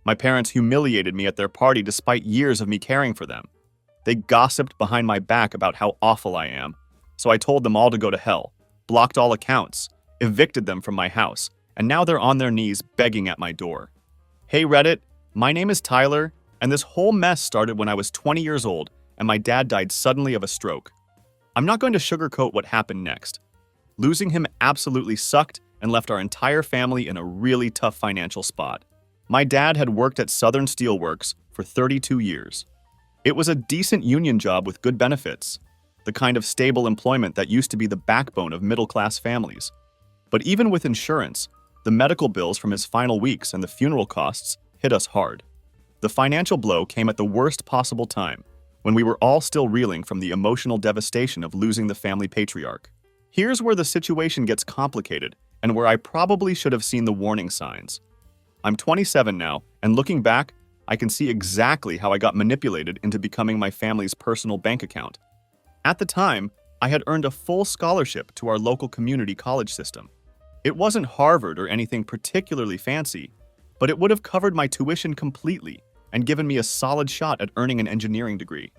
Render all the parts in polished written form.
My parents humiliated me at their party despite years of me caring for them. They gossiped behind my back about how awful I am, so I told them all to go to hell, blocked all accounts, evicted them from my house, and now they're on their knees begging at my door. Hey Reddit, my name is Tyler, and this whole mess started when I was 20 years old and my dad died suddenly of a stroke. I'm not going to sugarcoat what happened next. Losing him absolutely sucked and left our entire family in a really tough financial spot. My dad had worked at Southern Steelworks for 32 years. It was a decent union job with good benefits, the kind of stable employment that used to be the backbone of middle-class families. But even with insurance, the medical bills from his final weeks and the funeral costs hit us hard. The financial blow came at the worst possible time, when we were all still reeling from the emotional devastation of losing the family patriarch. Here's where the situation gets complicated, and where I probably should have seen the warning signs. I'm 27 now, and looking back, I can see exactly how I got manipulated into becoming my family's personal bank account. At the time, I had earned a full scholarship to our local community college system. It wasn't Harvard or anything particularly fancy, but it would have covered my tuition completely and given me a solid shot at earning an engineering degree.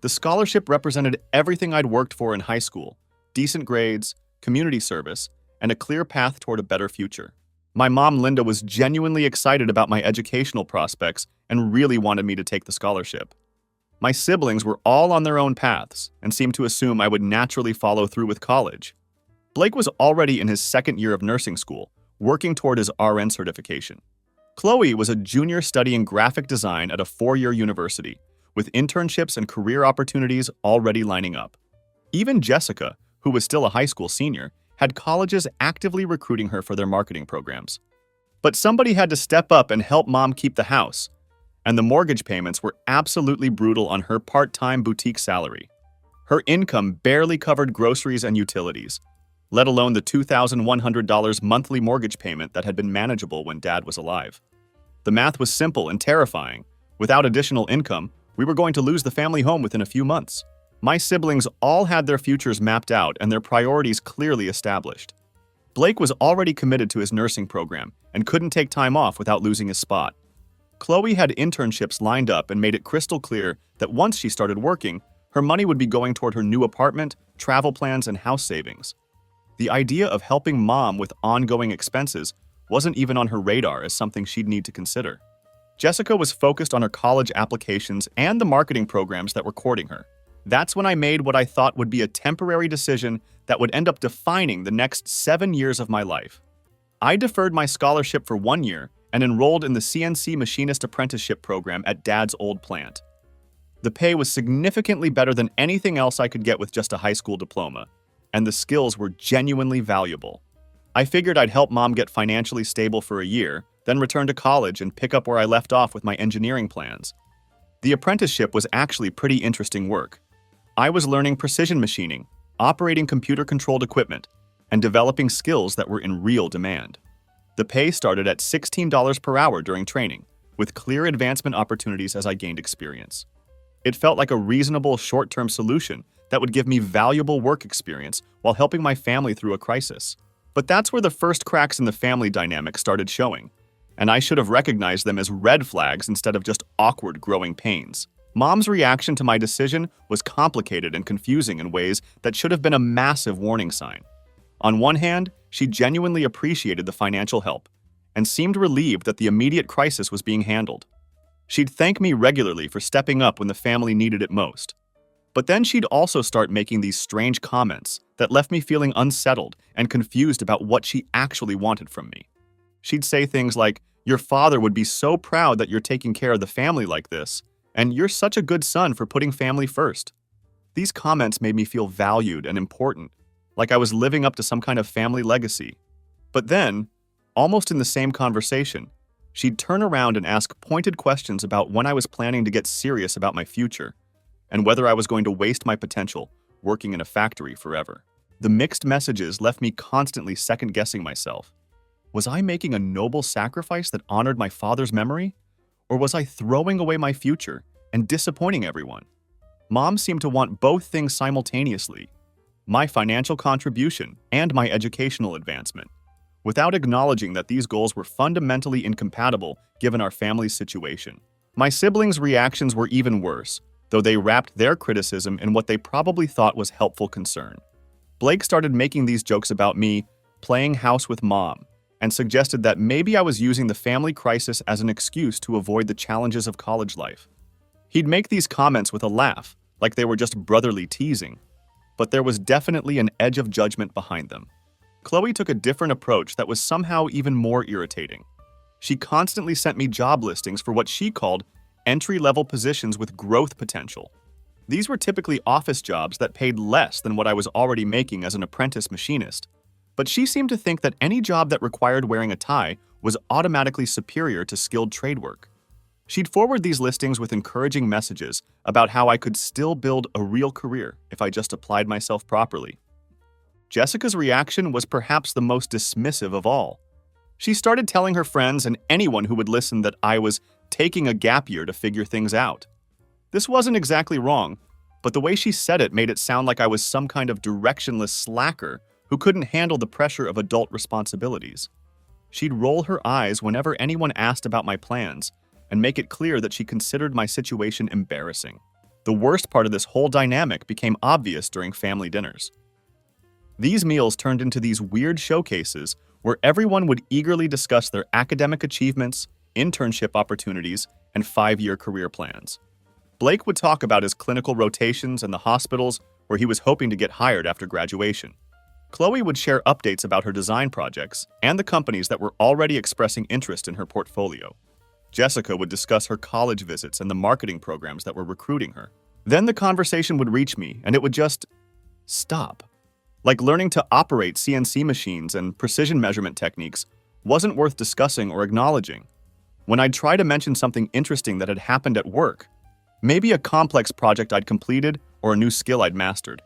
The scholarship represented everything I'd worked for in high school: decent grades, community service, and a clear path toward a better future. My mom, Linda, was genuinely excited about my educational prospects and really wanted me to take the scholarship. My siblings were all on their own paths and seemed to assume I would naturally follow through with college. Blake was already in his second year of nursing school, working toward his RN certification. Chloe was a junior studying graphic design at a 4-year university, with internships and career opportunities already lining up. Even Jessica, who was still a high school senior, had colleges actively recruiting her for their marketing programs. But somebody had to step up and help Mom keep the house, and the mortgage payments were absolutely brutal on her part-time boutique salary. Her income barely covered groceries and utilities, let alone the $2,100 monthly mortgage payment that had been manageable when Dad was alive. The math was simple and terrifying. Without additional income, we were going to lose the family home within a few months. My siblings all had their futures mapped out and their priorities clearly established. Blake was already committed to his nursing program and couldn't take time off without losing his spot. Chloe had internships lined up and made it crystal clear that once she started working, her money would be going toward her new apartment, travel plans, and house savings. The idea of helping Mom with ongoing expenses wasn't even on her radar as something she'd need to consider. Jessica was focused on her college applications and the marketing programs that were courting her. That's when I made what I thought would be a temporary decision that would end up defining the next 7 years of my life. I deferred my scholarship for 1 year and enrolled in the CNC machinist apprenticeship program at Dad's old plant. The pay was significantly better than anything else I could get with just a high school diploma, and the skills were genuinely valuable. I figured I'd help Mom get financially stable for a year, then return to college and pick up where I left off with my engineering plans. The apprenticeship was actually pretty interesting work. I was learning precision machining, operating computer-controlled equipment, and developing skills that were in real demand. The pay started at $16 per hour during training, with clear advancement opportunities as I gained experience. It felt like a reasonable short-term solution that would give me valuable work experience while helping my family through a crisis. But that's where the first cracks in the family dynamic started showing, and I should have recognized them as red flags instead of just awkward growing pains. Mom's reaction to my decision was complicated and confusing in ways that should have been a massive warning sign. On one hand, she genuinely appreciated the financial help and seemed relieved that the immediate crisis was being handled. She'd thank me regularly for stepping up when the family needed it most. But then she'd also start making these strange comments that left me feeling unsettled and confused about what she actually wanted from me. She'd say things like, "Your father would be so proud that you're taking care of the family like this, and you're such a good son for putting family first." These comments made me feel valued and important, like I was living up to some kind of family legacy. But then, almost in the same conversation, she'd turn around and ask pointed questions about when I was planning to get serious about my future, and whether I was going to waste my potential working in a factory forever. The mixed messages left me constantly second-guessing myself. Was I making a noble sacrifice that honored my father's memory? Or was I throwing away my future and disappointing everyone? Mom seemed to want both things simultaneously: my financial contribution and my educational advancement, without acknowledging that these goals were fundamentally incompatible given our family's situation. My siblings' reactions were even worse, though they wrapped their criticism in what they probably thought was helpful concern. Blake started making these jokes about me playing house with mom, and suggested that maybe I was using the family crisis as an excuse to avoid the challenges of college life. He'd make these comments with a laugh, like they were just brotherly teasing, but there was definitely an edge of judgment behind them. Chloe took a different approach that was somehow even more irritating. She constantly sent me job listings for what she called entry-level positions with growth potential. These were typically office jobs that paid less than what I was already making as an apprentice machinist, but she seemed to think that any job that required wearing a tie was automatically superior to skilled trade work. She'd forward these listings with encouraging messages about how I could still build a real career if I just applied myself properly. Jessica's reaction was perhaps the most dismissive of all. She started telling her friends and anyone who would listen that I was taking a gap year to figure things out. This wasn't exactly wrong, but the way she said it made it sound like I was some kind of directionless slacker who couldn't handle the pressure of adult responsibilities. She'd roll her eyes whenever anyone asked about my plans and make it clear that she considered my situation embarrassing. The worst part of this whole dynamic became obvious during family dinners. These meals turned into these weird showcases where everyone would eagerly discuss their academic achievements, internship opportunities, and 5-year career plans. Blake would talk about his clinical rotations and the hospitals where he was hoping to get hired after graduation. Chloe would share updates about her design projects and the companies that were already expressing interest in her portfolio. Jessica would discuss her college visits and the marketing programs that were recruiting her. Then the conversation would reach me, and it would just stop. Like learning to operate CNC machines and precision measurement techniques wasn't worth discussing or acknowledging. When I'd try to mention something interesting that had happened at work, maybe a complex project I'd completed or a new skill I'd mastered,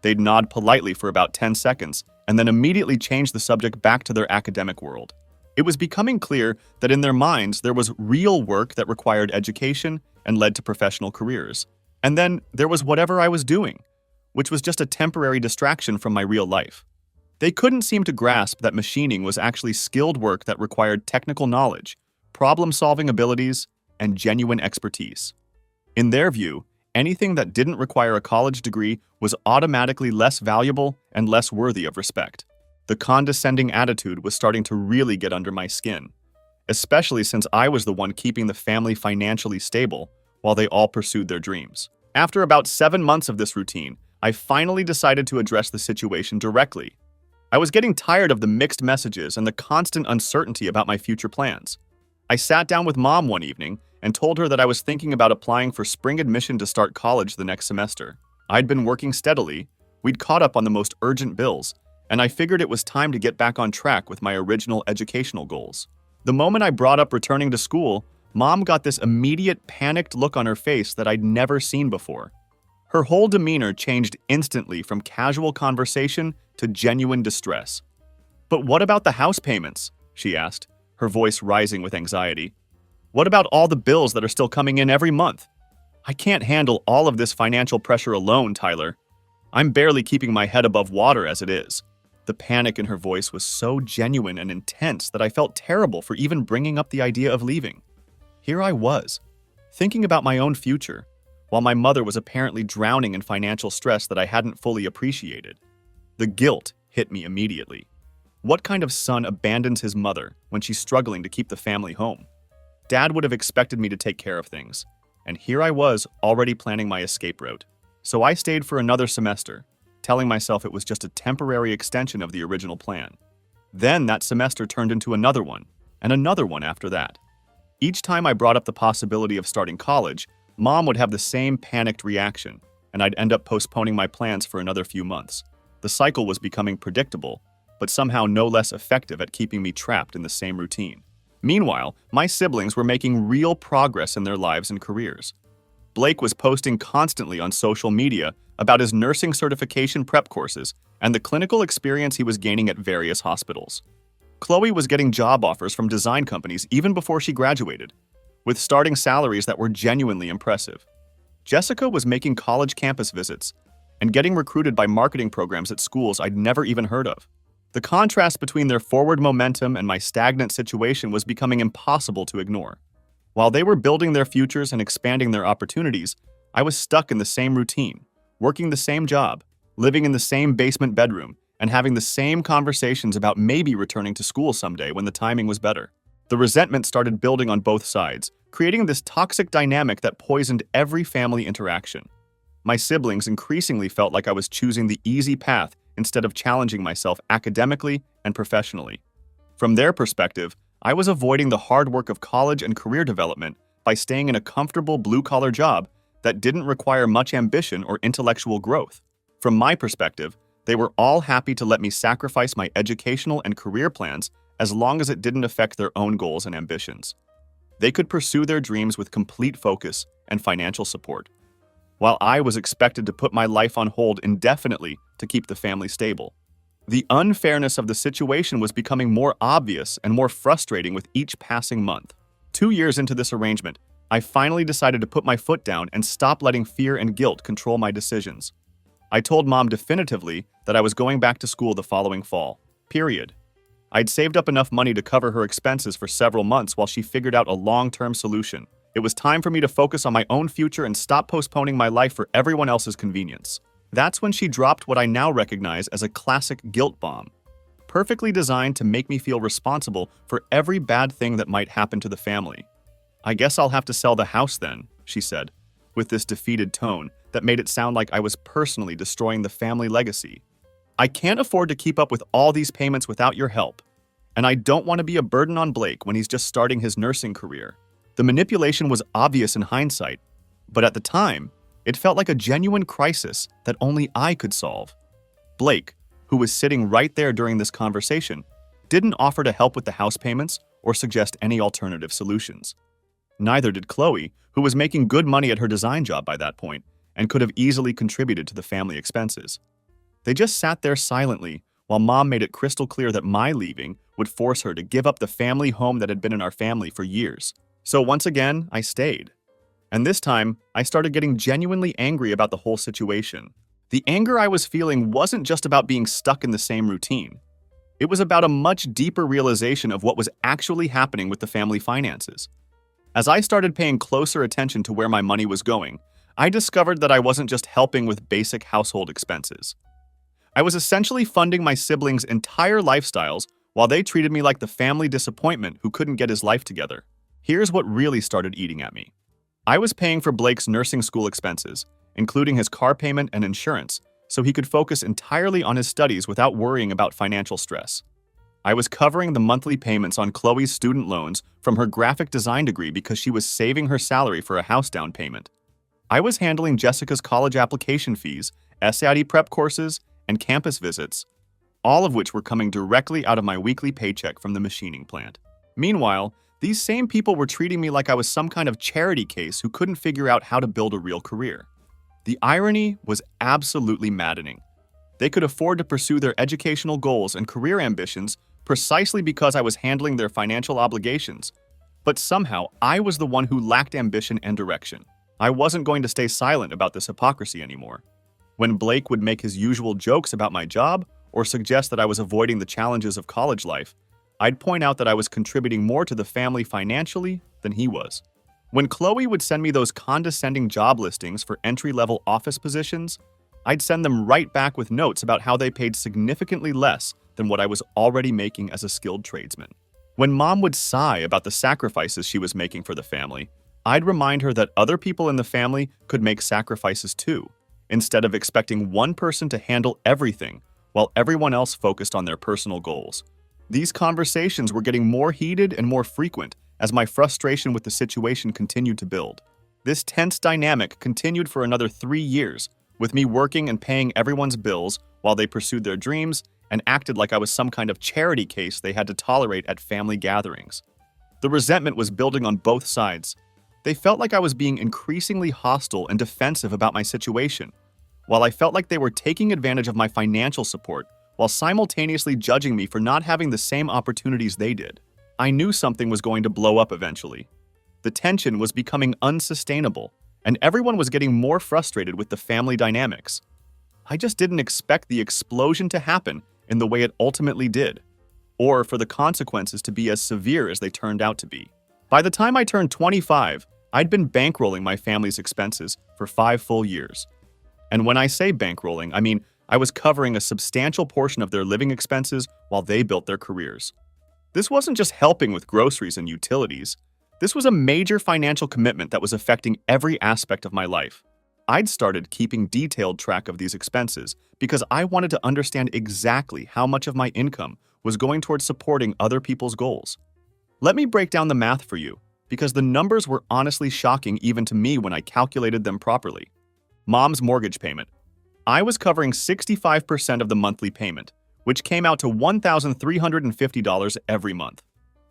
they'd nod politely for about 10 seconds and then immediately change the subject back to their academic world. It was becoming clear that in their minds there was real work that required education and led to professional careers. And then there was whatever I was doing, which was just a temporary distraction from my real life. They couldn't seem to grasp that machining was actually skilled work that required technical knowledge, problem-solving abilities, and genuine expertise. In their view, anything that didn't require a college degree was automatically less valuable and less worthy of respect. The condescending attitude was starting to really get under my skin, especially since I was the one keeping the family financially stable while they all pursued their dreams. After about 7 months of this routine, I finally decided to address the situation directly. I was getting tired of the mixed messages and the constant uncertainty about my future plans. I sat down with mom one evening and told her that I was thinking about applying for spring admission to start college the next semester. I'd been working steadily, we'd caught up on the most urgent bills, and I figured it was time to get back on track with my original educational goals. The moment I brought up returning to school, Mom got this immediate panicked look on her face that I'd never seen before. Her whole demeanor changed instantly from casual conversation to genuine distress. "But what about the house payments?" she asked, her voice rising with anxiety. "What about all the bills that are still coming in every month? I can't handle all of this financial pressure alone, Tyler. I'm barely keeping my head above water as it is." The panic in her voice was so genuine and intense that I felt terrible for even bringing up the idea of leaving. Here I was, thinking about my own future, while my mother was apparently drowning in financial stress that I hadn't fully appreciated. The guilt hit me immediately. What kind of son abandons his mother when she's struggling to keep the family home? Dad would have expected me to take care of things, and here I was already planning my escape route. So I stayed for another semester, telling myself it was just a temporary extension of the original plan. Then that semester turned into another one, and another one after that. Each time I brought up the possibility of starting college, Mom would have the same panicked reaction, and I'd end up postponing my plans for another few months. The cycle was becoming predictable, but somehow no less effective at keeping me trapped in the same routine. Meanwhile, my siblings were making real progress in their lives and careers. Blake was posting constantly on social media about his nursing certification prep courses and the clinical experience he was gaining at various hospitals. Chloe was getting job offers from design companies even before she graduated, with starting salaries that were genuinely impressive. Jessica was making college campus visits and getting recruited by marketing programs at schools I'd never even heard of. The contrast between their forward momentum and my stagnant situation was becoming impossible to ignore. While they were building their futures and expanding their opportunities, I was stuck in the same routine, working the same job, living in the same basement bedroom, and having the same conversations about maybe returning to school someday when the timing was better. The resentment started building on both sides, creating this toxic dynamic that poisoned every family interaction. My siblings increasingly felt like I was choosing the easy path instead of challenging myself academically and professionally. From their perspective, I was avoiding the hard work of college and career development by staying in a comfortable blue-collar job that didn't require much ambition or intellectual growth. From my perspective, they were all happy to let me sacrifice my educational and career plans as long as it didn't affect their own goals and ambitions. They could pursue their dreams with complete focus and financial support, while I was expected to put my life on hold indefinitely to keep the family stable. The unfairness of the situation was becoming more obvious and more frustrating with each passing month. 2 years into this arrangement, I finally decided to put my foot down and stop letting fear and guilt control my decisions. I told Mom definitively that I was going back to school the following fall. Period. I'd saved up enough money to cover her expenses for several months while she figured out a long-term solution. It was time for me to focus on my own future and stop postponing my life for everyone else's convenience. That's when she dropped what I now recognize as a classic guilt bomb, perfectly designed to make me feel responsible for every bad thing that might happen to the family. "I guess I'll have to sell the house then," she said, with this defeated tone that made it sound like I was personally destroying the family legacy. "I can't afford to keep up with all these payments without your help, and I don't want to be a burden on Blake when he's just starting his nursing career." The manipulation was obvious in hindsight, but at the time, it felt like a genuine crisis that only I could solve. Blake, who was sitting right there during this conversation, didn't offer to help with the house payments or suggest any alternative solutions. Neither did Chloe, who was making good money at her design job by that point and could have easily contributed to the family expenses. They just sat there silently while Mom made it crystal clear that my leaving would force her to give up the family home that had been in our family for years. So once again, I stayed. And this time, I started getting genuinely angry about the whole situation. The anger I was feeling wasn't just about being stuck in the same routine. It was about a much deeper realization of what was actually happening with the family finances. As I started paying closer attention to where my money was going, I discovered that I wasn't just helping with basic household expenses. I was essentially funding my siblings' entire lifestyles while they treated me like the family disappointment who couldn't get his life together. Here's what really started eating at me. I was paying for Blake's nursing school expenses, including his car payment and insurance, so he could focus entirely on his studies without worrying about financial stress. I was covering the monthly payments on Chloe's student loans from her graphic design degree because she was saving her salary for a house down payment. I was handling Jessica's college application fees, SAT prep courses, and campus visits, all of which were coming directly out of my weekly paycheck from the machining plant. Meanwhile, these same people were treating me like I was some kind of charity case who couldn't figure out how to build a real career. The irony was absolutely maddening. They could afford to pursue their educational goals and career ambitions precisely because I was handling their financial obligations. But somehow, I was the one who lacked ambition and direction. I wasn't going to stay silent about this hypocrisy anymore. When Blake would make his usual jokes about my job or suggest that I was avoiding the challenges of college life, I'd point out that I was contributing more to the family financially than he was. When Chloe would send me those condescending job listings for entry-level office positions, I'd send them right back with notes about how they paid significantly less than what I was already making as a skilled tradesman. When Mom would sigh about the sacrifices she was making for the family, I'd remind her that other people in the family could make sacrifices too, instead of expecting one person to handle everything while everyone else focused on their personal goals. These conversations were getting more heated and more frequent as my frustration with the situation continued to build. This tense dynamic continued for another 3 years, with me working and paying everyone's bills while they pursued their dreams and acted like I was some kind of charity case they had to tolerate at family gatherings. The resentment was building on both sides. They felt like I was being increasingly hostile and defensive about my situation, while I felt like they were taking advantage of my financial support while simultaneously judging me for not having the same opportunities they did. I knew something was going to blow up eventually. The tension was becoming unsustainable, and everyone was getting more frustrated with the family dynamics. I just didn't expect the explosion to happen in the way it ultimately did, or for the consequences to be as severe as they turned out to be. By the time I turned 25, I'd been bankrolling my family's expenses for 5 full years. And when I say bankrolling, I mean I was covering a substantial portion of their living expenses while they built their careers. This wasn't just helping with groceries and utilities. This was a major financial commitment that was affecting every aspect of my life. I'd started keeping detailed track of these expenses because I wanted to understand exactly how much of my income was going towards supporting other people's goals. Let me break down the math for you, because the numbers were honestly shocking even to me when I calculated them properly. Mom's mortgage payment. I was covering 65% of the monthly payment, which came out to $1,350 every month.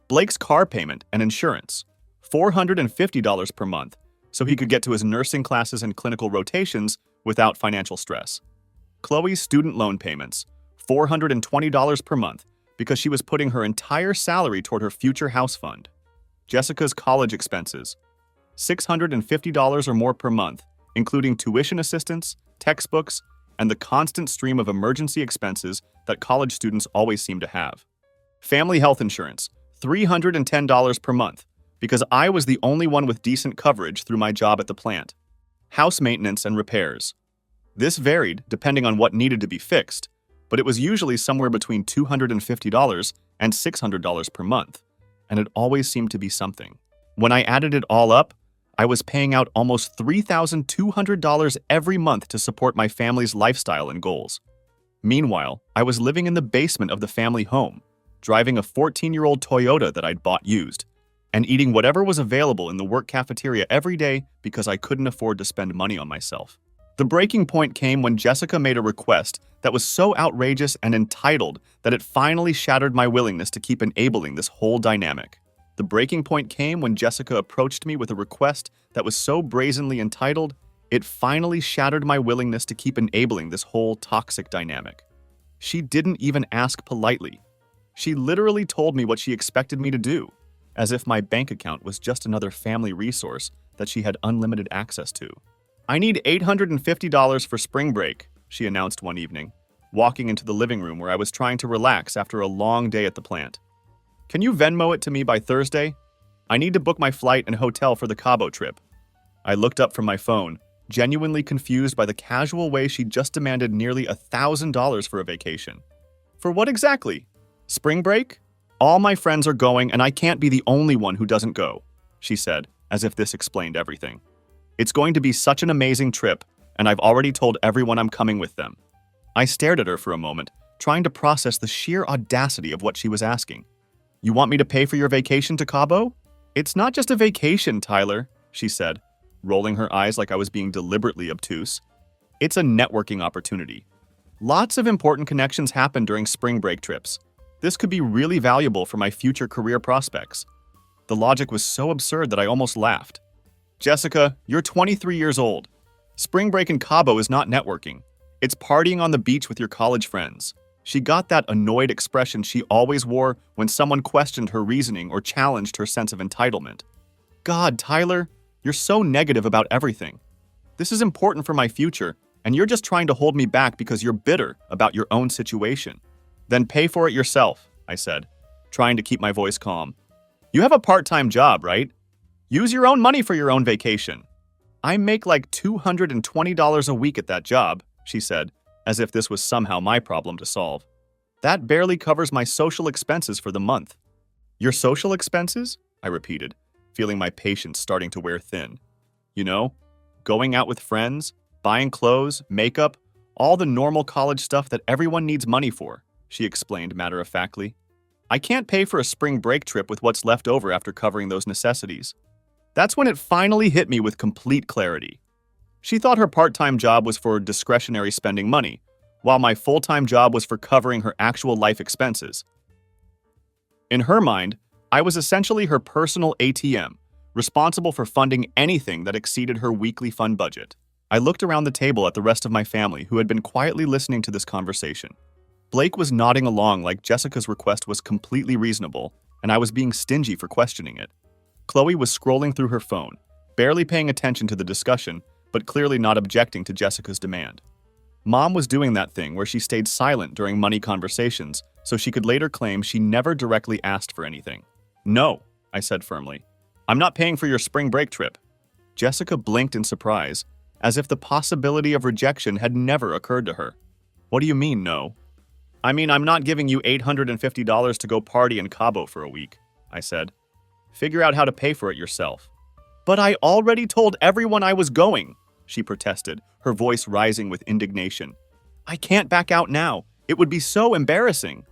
Blake's car payment and insurance, $450 per month, so he could get to his nursing classes and clinical rotations without financial stress. Chloe's student loan payments, $420 per month, because she was putting her entire salary toward her future house fund. Jessica's college expenses, $650 or more per month, including tuition assistance, textbooks, and the constant stream of emergency expenses that college students always seem to have. Family health insurance, $310 per month, because I was the only one with decent coverage through my job at the plant. House maintenance and repairs. This varied depending on what needed to be fixed, but it was usually somewhere between $250 and $600 per month, and it always seemed to be something. When I added it all up, I was paying out almost $3,200 every month to support my family's lifestyle and goals. Meanwhile, I was living in the basement of the family home, driving a 14-year-old Toyota that I'd bought used, and eating whatever was available in the work cafeteria every day because I couldn't afford to spend money on myself. The breaking point came when Jessica made a request that was so outrageous and entitled that it finally shattered my willingness to keep enabling this whole dynamic. The breaking point came when Jessica approached me with a request that was so brazenly entitled, it finally shattered my willingness to keep enabling this whole toxic dynamic. She didn't even ask politely. She literally told me what she expected me to do, as if my bank account was just another family resource that she had unlimited access to. "I need $850 for spring break," she announced one evening, walking into the living room where I was trying to relax after a long day at the plant. "Can you Venmo it to me by Thursday? I need to book my flight and hotel for the Cabo trip." I looked up from my phone, genuinely confused by the casual way she just demanded nearly $1,000 for a vacation. "For what exactly? Spring break? All my friends are going and I can't be the only one who doesn't go," she said, as if this explained everything. "It's going to be such an amazing trip, and I've already told everyone I'm coming with them." I stared at her for a moment, trying to process the sheer audacity of what she was asking. "You want me to pay for your vacation to Cabo?" "It's not just a vacation, Tyler," she said, rolling her eyes like I was being deliberately obtuse. "It's a networking opportunity. Lots of important connections happen during spring break trips. This could be really valuable for my future career prospects." The logic was so absurd that I almost laughed. "Jessica, you're 23 years old. Spring break in Cabo is not networking. It's partying on the beach with your college friends." She got that annoyed expression she always wore when someone questioned her reasoning or challenged her sense of entitlement. "God, Tyler, you're so negative about everything. This is important for my future, and you're just trying to hold me back because you're bitter about your own situation." "Then pay for it yourself," I said, trying to keep my voice calm. "You have a part-time job, right? Use your own money for your own vacation." "I make like $220 a week at that job," she said, as if this was somehow my problem to solve. "That barely covers my social expenses for the month." "Your social expenses?" I repeated, feeling my patience starting to wear thin. "You know, going out with friends, buying clothes, makeup, all the normal college stuff that everyone needs money for," she explained matter-of-factly. "I can't pay for a spring break trip with what's left over after covering those necessities." That's when it finally hit me with complete clarity. She thought her part-time job was for discretionary spending money, while my full-time job was for covering her actual life expenses. In her mind, I was essentially her personal ATM, responsible for funding anything that exceeded her weekly fund budget. I looked around the table at the rest of my family who had been quietly listening to this conversation. Blake was nodding along like Jessica's request was completely reasonable, and I was being stingy for questioning it. Chloe was scrolling through her phone, barely paying attention to the discussion, but clearly not objecting to Jessica's demand. Mom was doing that thing where she stayed silent during money conversations so she could later claim she never directly asked for anything. No, I said firmly. I'm not paying for your spring break trip. Jessica blinked in surprise, as if the possibility of rejection had never occurred to her. What do you mean, no? I mean, I'm not giving you $850 to go party in Cabo for a week, I said. Figure out how to pay for it yourself. But I already told everyone I was going, she protested, her voice rising with indignation. I can't back out now. It would be so embarrassing.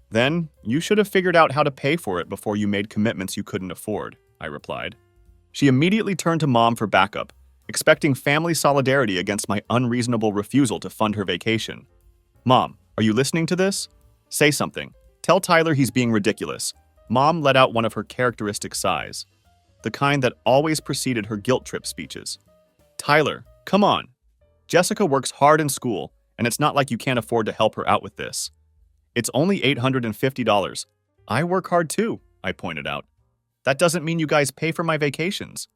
Then, you should have figured out how to pay for it before you made commitments you couldn't afford, I replied. She immediately turned to Mom for backup, expecting family solidarity against my unreasonable refusal to fund her vacation. Mom, are you listening to this? Say something. Tell Tyler he's being ridiculous. Mom let out one of her characteristic sighs, the kind that always preceded her guilt trip speeches. Tyler, come on. Jessica works hard in school, and it's not like you can't afford to help her out with this. It's only $850. I work hard too, I pointed out. That doesn't mean you guys pay for my vacations.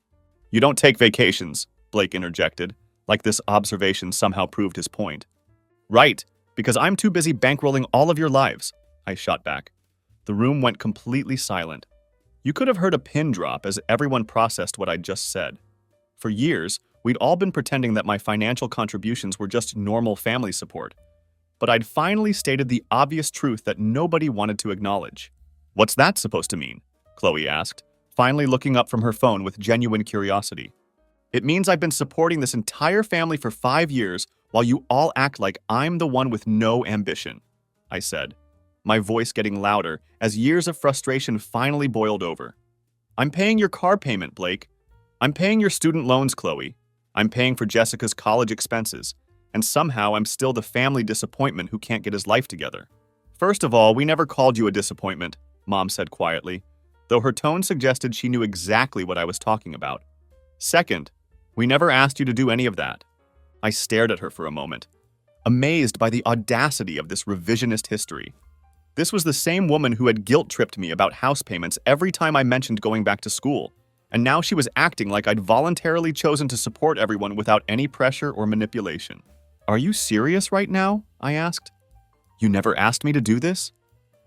You don't take vacations, Blake interjected, like this observation somehow proved his point. Right, because I'm too busy bankrolling all of your lives, I shot back. The room went completely silent. You could have heard a pin drop as everyone processed what I'd just said. For years, we'd all been pretending that my financial contributions were just normal family support. But I'd finally stated the obvious truth that nobody wanted to acknowledge. What's that supposed to mean? Chloe asked, finally looking up from her phone with genuine curiosity. It means I've been supporting this entire family for 5 years while you all act like I'm the one with no ambition, I said, my voice getting louder as years of frustration finally boiled over. I'm paying your car payment, Blake. I'm paying your student loans, Chloe. I'm paying for Jessica's college expenses. And somehow I'm still the family disappointment who can't get his life together. First of all, we never called you a disappointment, Mom said quietly, though her tone suggested she knew exactly what I was talking about. Second, we never asked you to do any of that. I stared at her for a moment, amazed by the audacity of this revisionist history. This was the same woman who had guilt-tripped me about house payments every time I mentioned going back to school, and now she was acting like I'd voluntarily chosen to support everyone without any pressure or manipulation. Are you serious right now? I asked. You never asked me to do this?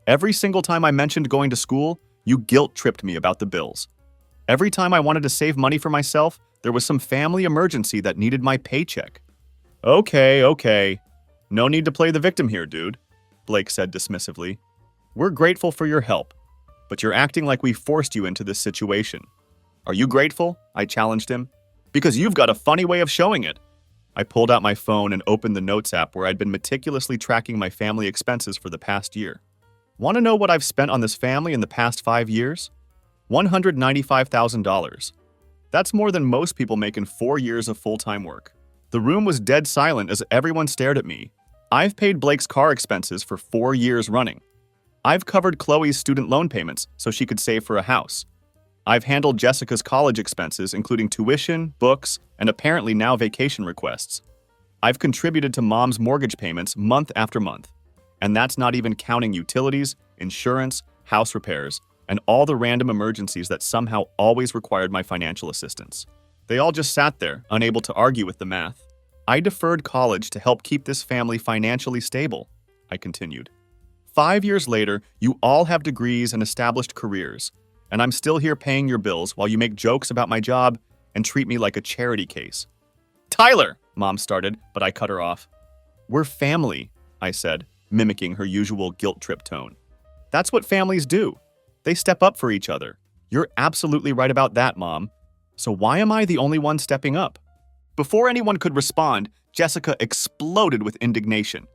Every single time I mentioned going to school, you guilt-tripped me about the bills. Every time I wanted to save money for myself, there was some family emergency that needed my paycheck. Okay. No need to play the victim here, dude, Blake said dismissively. We're grateful for your help, but you're acting like we forced you into this situation. Are you grateful? I challenged him. Because you've got a funny way of showing it. I pulled out my phone and opened the Notes app where I'd been meticulously tracking my family expenses for the past year. Want to know what I've spent on this family in the past 5 years? $195,000. That's more than most people make in 4 years of full-time work. The room was dead silent as everyone stared at me. I've paid Blake's car expenses for 4 years running. I've covered Chloe's student loan payments so she could save for a house. I've handled Jessica's college expenses, including tuition, books, and apparently now vacation requests. I've contributed to Mom's mortgage payments month after month. And that's not even counting utilities, insurance, house repairs, and all the random emergencies that somehow always required my financial assistance. They all just sat there, unable to argue with the math. I deferred college to help keep this family financially stable, I continued. 5 years later, you all have degrees and established careers, and I'm still here paying your bills while you make jokes about my job and treat me like a charity case. Tyler, Mom started, but I cut her off. We're family, I said, mimicking her usual guilt trip tone. That's what families do. They step up for each other. You're absolutely right about that, Mom. So why am I the only one stepping up? Before anyone could respond, Jessica exploded with indignation.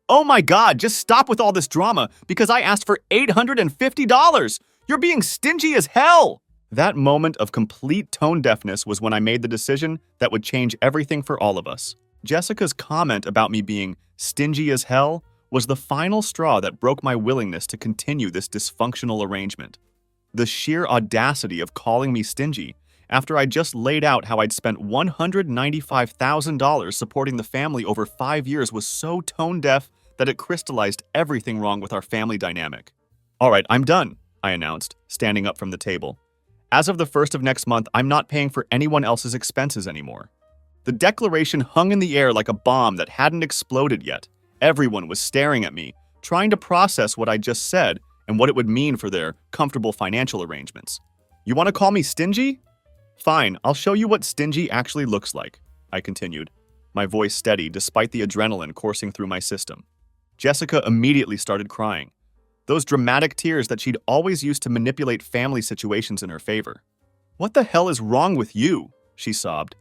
Oh my God, just stop with all this drama because I asked for $850. You're being stingy as hell. That moment of complete tone deafness was when I made the decision that would change everything for all of us. Jessica's comment about me being stingy as hell was the final straw that broke my willingness to continue this dysfunctional arrangement. The sheer audacity of calling me stingy after I just laid out how I'd spent $195,000 supporting the family over 5 years was so tone-deaf that it crystallized everything wrong with our family dynamic. All right, I'm done, I announced, standing up from the table. As of the 1st of next month, I'm not paying for anyone else's expenses anymore. The declaration hung in the air like a bomb that hadn't exploded yet. Everyone was staring at me, trying to process what I just said and what it would mean for their comfortable financial arrangements. You want to call me stingy? Fine, I'll show you what stingy actually looks like, I continued, my voice steady despite the adrenaline coursing through my system. Jessica immediately started crying, those dramatic tears that she'd always used to manipulate family situations in her favor. What the hell is wrong with you? She sobbed.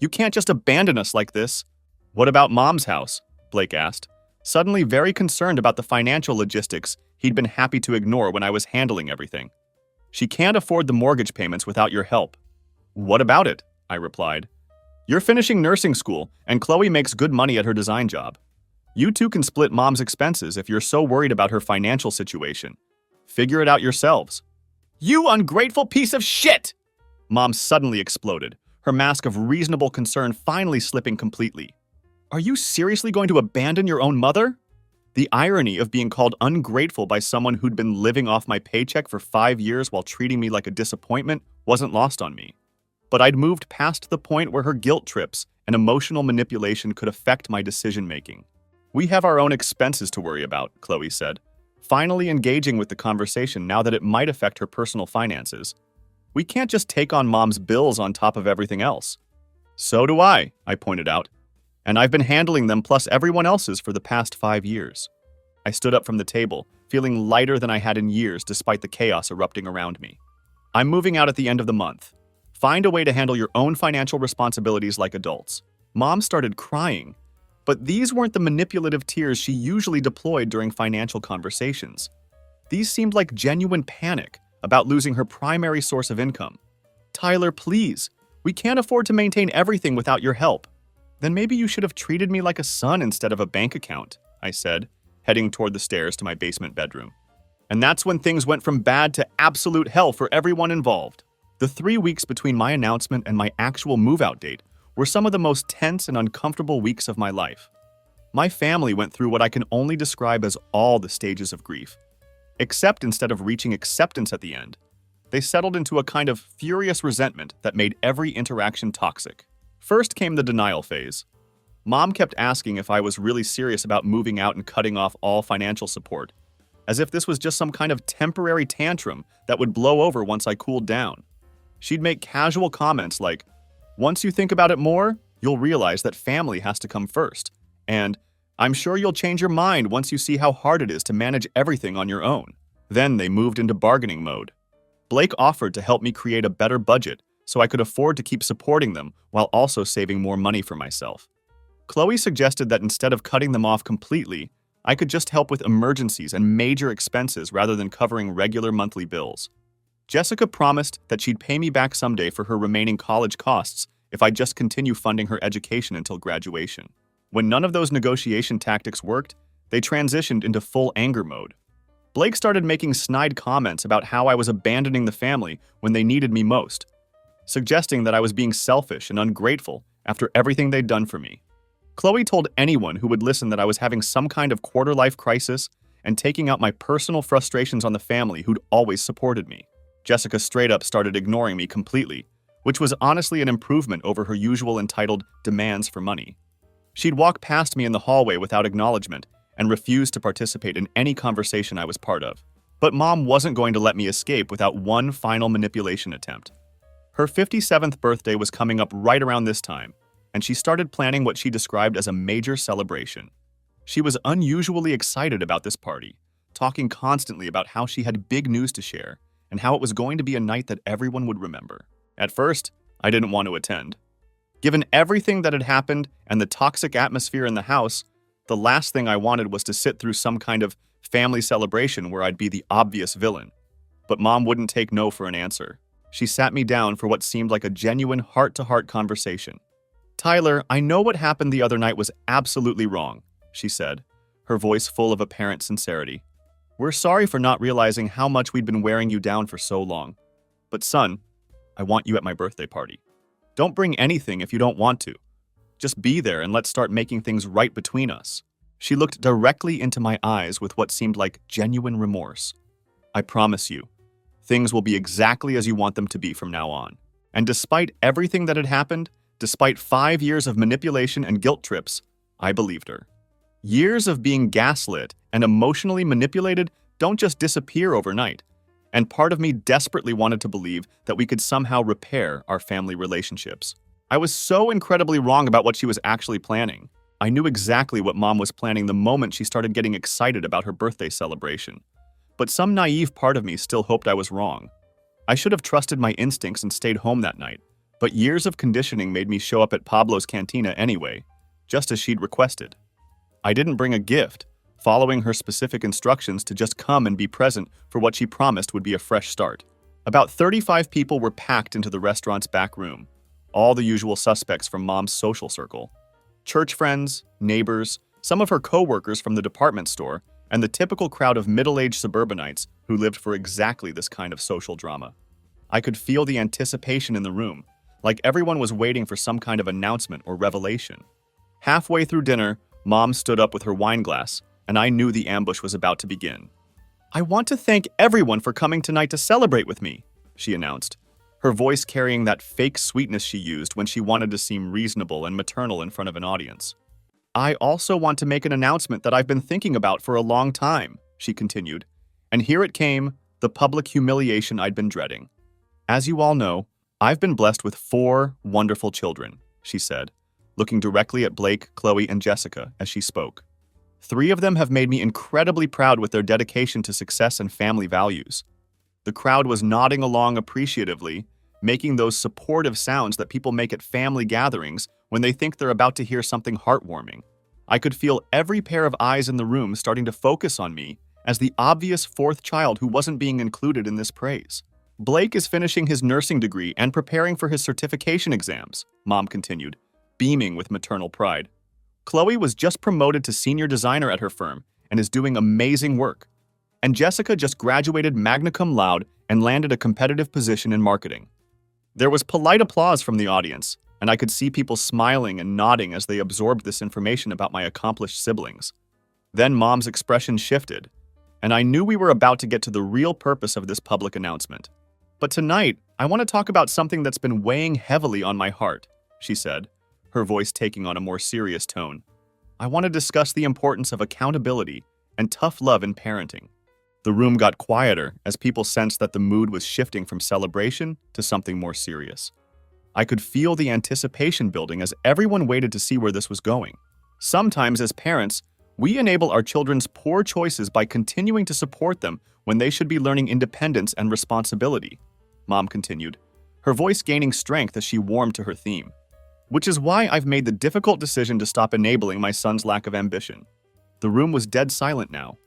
You can't just abandon us like this. What about Mom's house? Blake asked, suddenly very concerned about the financial logistics he'd been happy to ignore when I was handling everything. She can't afford the mortgage payments without your help. What about it? I replied. You're finishing nursing school, and Chloe makes good money at her design job. You two can split Mom's expenses if you're so worried about her financial situation. Figure it out yourselves. You ungrateful piece of shit! Mom suddenly exploded, her mask of reasonable concern finally slipping completely. Are you seriously going to abandon your own mother? The irony of being called ungrateful by someone who'd been living off my paycheck for 5 years while treating me like a disappointment wasn't lost on me. But I'd moved past the point where her guilt trips and emotional manipulation could affect my decision-making. We have our own expenses to worry about, Chloe said, finally engaging with the conversation now that it might affect her personal finances. We can't just take on Mom's bills on top of everything else. So do I pointed out. And I've been handling them plus everyone else's for the past 5 years. I stood up from the table, feeling lighter than I had in years despite the chaos erupting around me. I'm moving out at the end of the month. Find a way to handle your own financial responsibilities like adults. Mom started crying, but these weren't the manipulative tears she usually deployed during financial conversations. These seemed like genuine panic about losing her primary source of income. Tyler, please, we can't afford to maintain everything without your help. Then maybe you should have treated me like a son instead of a bank account, I said, heading toward the stairs to my basement bedroom. And that's when things went from bad to absolute hell for everyone involved. The 3 weeks between my announcement and my actual move-out date were some of the most tense and uncomfortable weeks of my life. My family went through what I can only describe as all the stages of grief. Except instead of reaching acceptance at the end, they settled into a kind of furious resentment that made every interaction toxic. First came the denial phase. Mom kept asking if I was really serious about moving out and cutting off all financial support, as if this was just some kind of temporary tantrum that would blow over once I cooled down. She'd make casual comments like, once you think about it more, you'll realize that family has to come first, and I'm sure you'll change your mind once you see how hard it is to manage everything on your own. Then they moved into bargaining mode. Blake offered to help me create a better budget so I could afford to keep supporting them while also saving more money for myself. Chloe suggested that instead of cutting them off completely, I could just help with emergencies and major expenses rather than covering regular monthly bills. Jessica promised that she'd pay me back someday for her remaining college costs if I just continue funding her education until graduation. When none of those negotiation tactics worked, they transitioned into full anger mode. Blake started making snide comments about how I was abandoning the family when they needed me most, suggesting that I was being selfish and ungrateful after everything they'd done for me. Chloe told anyone who would listen that I was having some kind of quarter-life crisis and taking out my personal frustrations on the family who'd always supported me. Jessica straight up started ignoring me completely, which was honestly an improvement over her usual entitled demands for money. She'd walk past me in the hallway without acknowledgement and refused to participate in any conversation I was part of. But Mom wasn't going to let me escape without one final manipulation attempt. Her 57th birthday was coming up right around this time, and she started planning what she described as a major celebration. She was unusually excited about this party, talking constantly about how she had big news to share and how it was going to be a night that everyone would remember. At first, I didn't want to attend. Given everything that had happened and the toxic atmosphere in the house, the last thing I wanted was to sit through some kind of family celebration where I'd be the obvious villain. But Mom wouldn't take no for an answer. She sat me down for what seemed like a genuine heart-to-heart conversation. Tyler, I know what happened the other night was absolutely wrong, she said, her voice full of apparent sincerity. We're sorry for not realizing how much we'd been wearing you down for so long. But son, I want you at my birthday party. Don't bring anything if you don't want to. Just be there and let's start making things right between us. She looked directly into my eyes with what seemed like genuine remorse. I promise you, things will be exactly as you want them to be from now on. And despite everything that had happened, Despite 5 years of manipulation and guilt trips, I believed her. Years of being gaslit and emotionally manipulated don't just disappear overnight, and part of me desperately wanted to believe that we could somehow repair our family relationships. I was so incredibly wrong about what she was actually planning. I knew exactly what Mom was planning the moment she started getting excited about her birthday celebration. But some naive part of me still hoped I was wrong. I should have trusted my instincts and stayed home that night, but years of conditioning made me show up at Pablo's cantina anyway, just as she'd requested. I didn't bring a gift, following her specific instructions to just come and be present for what she promised would be a fresh start. About 35 people were packed into the restaurant's back room, all the usual suspects from Mom's social circle. Church friends, neighbors, some of her co-workers from the department store, and the typical crowd of middle-aged suburbanites who lived for exactly this kind of social drama. I could feel the anticipation in the room, like everyone was waiting for some kind of announcement or revelation. Halfway through dinner, Mom stood up with her wine glass, and I knew the ambush was about to begin. "I want to thank everyone for coming tonight to celebrate with me," she announced, her voice carrying that fake sweetness she used when she wanted to seem reasonable and maternal in front of an audience. "I also want to make an announcement that I've been thinking about for a long time," she continued, and here it came, the public humiliation I'd been dreading. "As you all know, I've been blessed with 4 wonderful children," she said, looking directly at Blake, Chloe, and Jessica as she spoke. 3 of them have made me incredibly proud with their dedication to success and family values. The crowd was nodding along appreciatively, making those supportive sounds that people make at family gatherings when they think they're about to hear something heartwarming. I could feel every pair of eyes in the room starting to focus on me as the obvious 4th child who wasn't being included in this praise. "Blake is finishing his nursing degree and preparing for his certification exams," Mom continued, beaming with maternal pride. "Chloe was just promoted to senior designer at her firm and is doing amazing work. And Jessica just graduated magna cum laude and landed a competitive position in marketing." There was polite applause from the audience, and I could see people smiling and nodding as they absorbed this information about my accomplished siblings. Then Mom's expression shifted, and I knew we were about to get to the real purpose of this public announcement. "But tonight, I want to talk about something that's been weighing heavily on my heart," she said, her voice taking on a more serious tone. "I want to discuss the importance of accountability and tough love in parenting." The room got quieter as people sensed that the mood was shifting from celebration to something more serious. I could feel the anticipation building as everyone waited to see where this was going. Sometimes, as parents, we enable our children's poor choices by continuing to support them when they should be learning independence and responsibility, Mom continued, her voice gaining strength as she warmed to her theme. "Which is why I've made the difficult decision to stop enabling my son's lack of ambition." The room was dead silent now.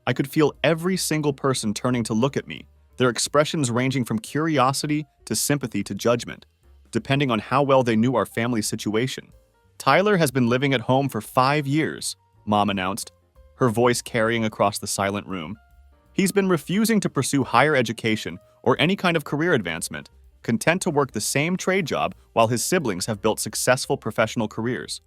I could feel every single person turning to look at me, their expressions ranging from curiosity to sympathy to judgment, depending on how well they knew our family situation. "Tyler has been living at home for 5 years, Mom announced, her voice carrying across the silent room. "He's been refusing to pursue higher education or any kind of career advancement, content to work the same trade job while his siblings have built successful professional careers."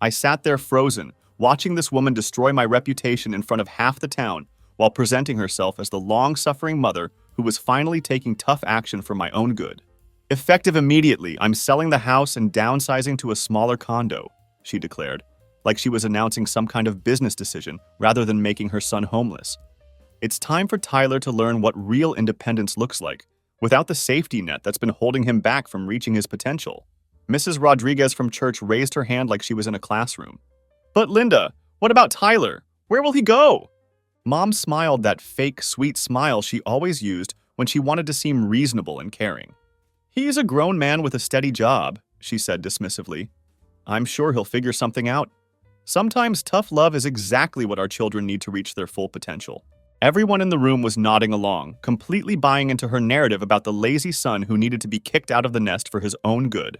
I sat there frozen, watching this woman destroy my reputation in front of half the town while presenting herself as the long-suffering mother who was finally taking tough action for my own good. "Effective immediately, I'm selling the house and downsizing to a smaller condo," she declared, like she was announcing some kind of business decision rather than making her son homeless. "It's time for Tyler to learn what real independence looks like, without the safety net that's been holding him back from reaching his potential." Mrs. Rodriguez from church raised her hand like she was in a classroom. "But Linda, what about Tyler? Where will he go?" Mom smiled that fake, sweet smile she always used when she wanted to seem reasonable and caring. "He's a grown man with a steady job," she said dismissively. "I'm sure he'll figure something out." Sometimes tough love is exactly what our children need to reach their full potential. Everyone in the room was nodding along, completely buying into her narrative about the lazy son who needed to be kicked out of the nest for his own good.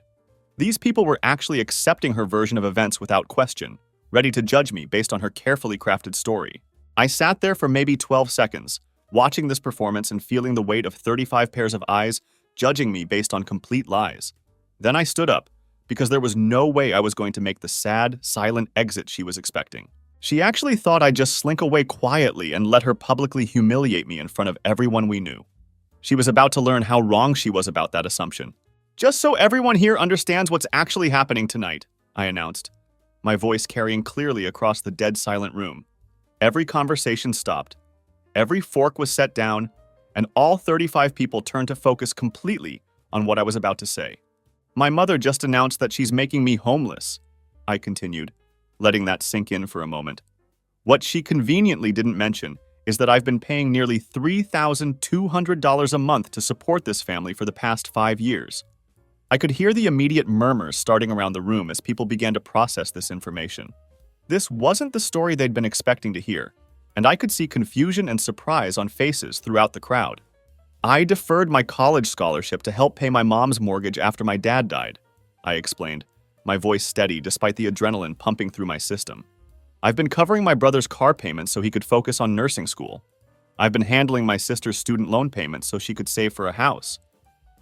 These people were actually accepting her version of events without question, ready to judge me based on her carefully crafted story. I sat there for maybe 12 seconds, watching this performance and feeling the weight of 35 pairs of eyes judging me based on complete lies. Then I stood up, because there was no way I was going to make the sad, silent exit she was expecting. She actually thought I'd just slink away quietly and let her publicly humiliate me in front of everyone we knew. She was about to learn how wrong she was about that assumption. Just so everyone here understands what's actually happening tonight, I announced, my voice carrying clearly across the dead silent room. Every conversation stopped. Every fork was set down, and all 35 people turned to focus completely on what I was about to say. My mother just announced that she's making me homeless, I continued, letting that sink in for a moment. What she conveniently didn't mention is that I've been paying nearly $3,200 a month to support this family for the past 5 years. I could hear the immediate murmurs starting around the room as people began to process this information. This wasn't the story they'd been expecting to hear, and I could see confusion and surprise on faces throughout the crowd. I deferred my college scholarship to help pay my mom's mortgage after my dad died, I explained, my voice steady despite the adrenaline pumping through my system. I've been covering my brother's car payments so he could focus on nursing school. I've been handling my sister's student loan payments so she could save for a house.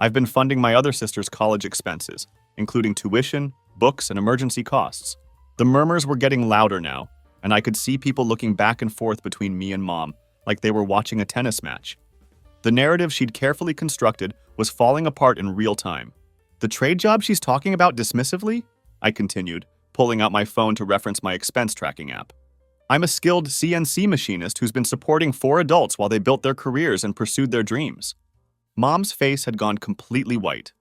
I've been funding my other sister's college expenses, including tuition, books, and emergency costs. The murmurs were getting louder now, and I could see people looking back and forth between me and Mom, like they were watching a tennis match. The narrative she'd carefully constructed was falling apart in real time. The trade job she's talking about dismissively? I continued, pulling out my phone to reference my expense tracking app. I'm a skilled CNC machinist who's been supporting 4 adults while they built their careers and pursued their dreams. Mom's face had gone completely white.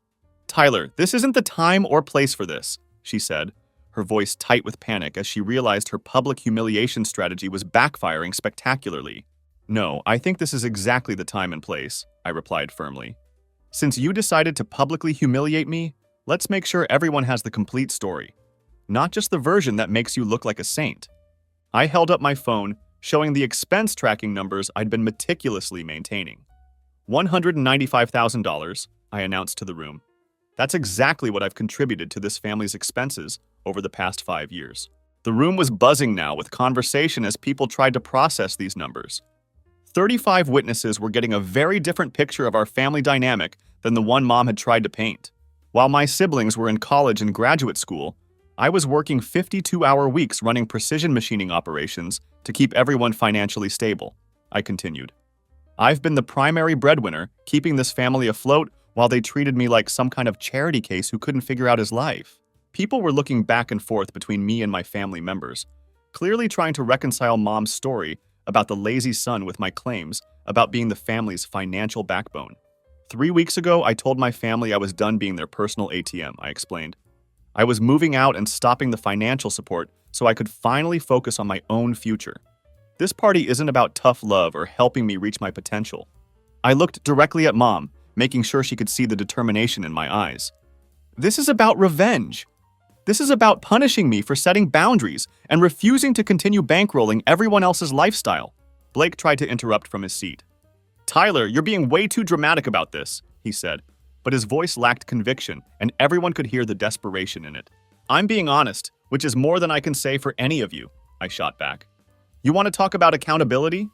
Tyler, this isn't the time or place for this, she said, her voice tight with panic as she realized her public humiliation strategy was backfiring spectacularly. No, I think this is exactly the time and place, I replied firmly. Since you decided to publicly humiliate me, let's make sure everyone has the complete story, not just the version that makes you look like a saint. I held up my phone, showing the expense tracking numbers I'd been meticulously maintaining. $195,000, I announced to the room. That's exactly what I've contributed to this family's expenses over the past 5 years. The room was buzzing now with conversation as people tried to process these numbers. 35 witnesses were getting a very different picture of our family dynamic than the one Mom had tried to paint. While my siblings were in college and graduate school, I was working 52-hour weeks running precision machining operations to keep everyone financially stable, I continued. I've been the primary breadwinner, keeping this family afloat while they treated me like some kind of charity case who couldn't figure out his life. People were looking back and forth between me and my family members, clearly trying to reconcile Mom's story about the lazy son with my claims about being the family's financial backbone. 3 weeks ago, I told my family I was done being their personal ATM, I explained. I was moving out and stopping the financial support so I could finally focus on my own future. This party isn't about tough love or helping me reach my potential. I looked directly at Mom, making sure she could see the determination in my eyes. This is about revenge. This is about punishing me for setting boundaries and refusing to continue bankrolling everyone else's lifestyle. Blake tried to interrupt from his seat. Tyler, you're being way too dramatic about this, he said, but his voice lacked conviction and everyone could hear the desperation in it. I'm being honest, which is more than I can say for any of you, I shot back. You want to talk about accountability?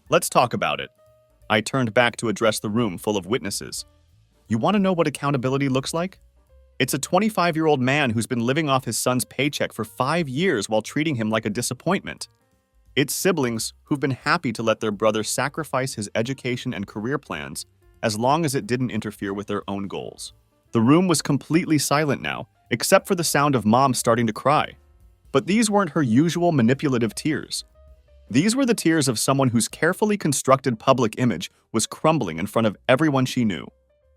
Let's talk about it. I turned back to address the room full of witnesses. You want to know what accountability looks like? It's a 25-year-old man who's been living off his son's paycheck for 5 years while treating him like a disappointment. It's siblings who've been happy to let their brother sacrifice his education and career plans as long as it didn't interfere with their own goals. The room was completely silent now, except for the sound of Mom starting to cry. But these weren't her usual manipulative tears. These were the tears of someone whose carefully constructed public image was crumbling in front of everyone she knew.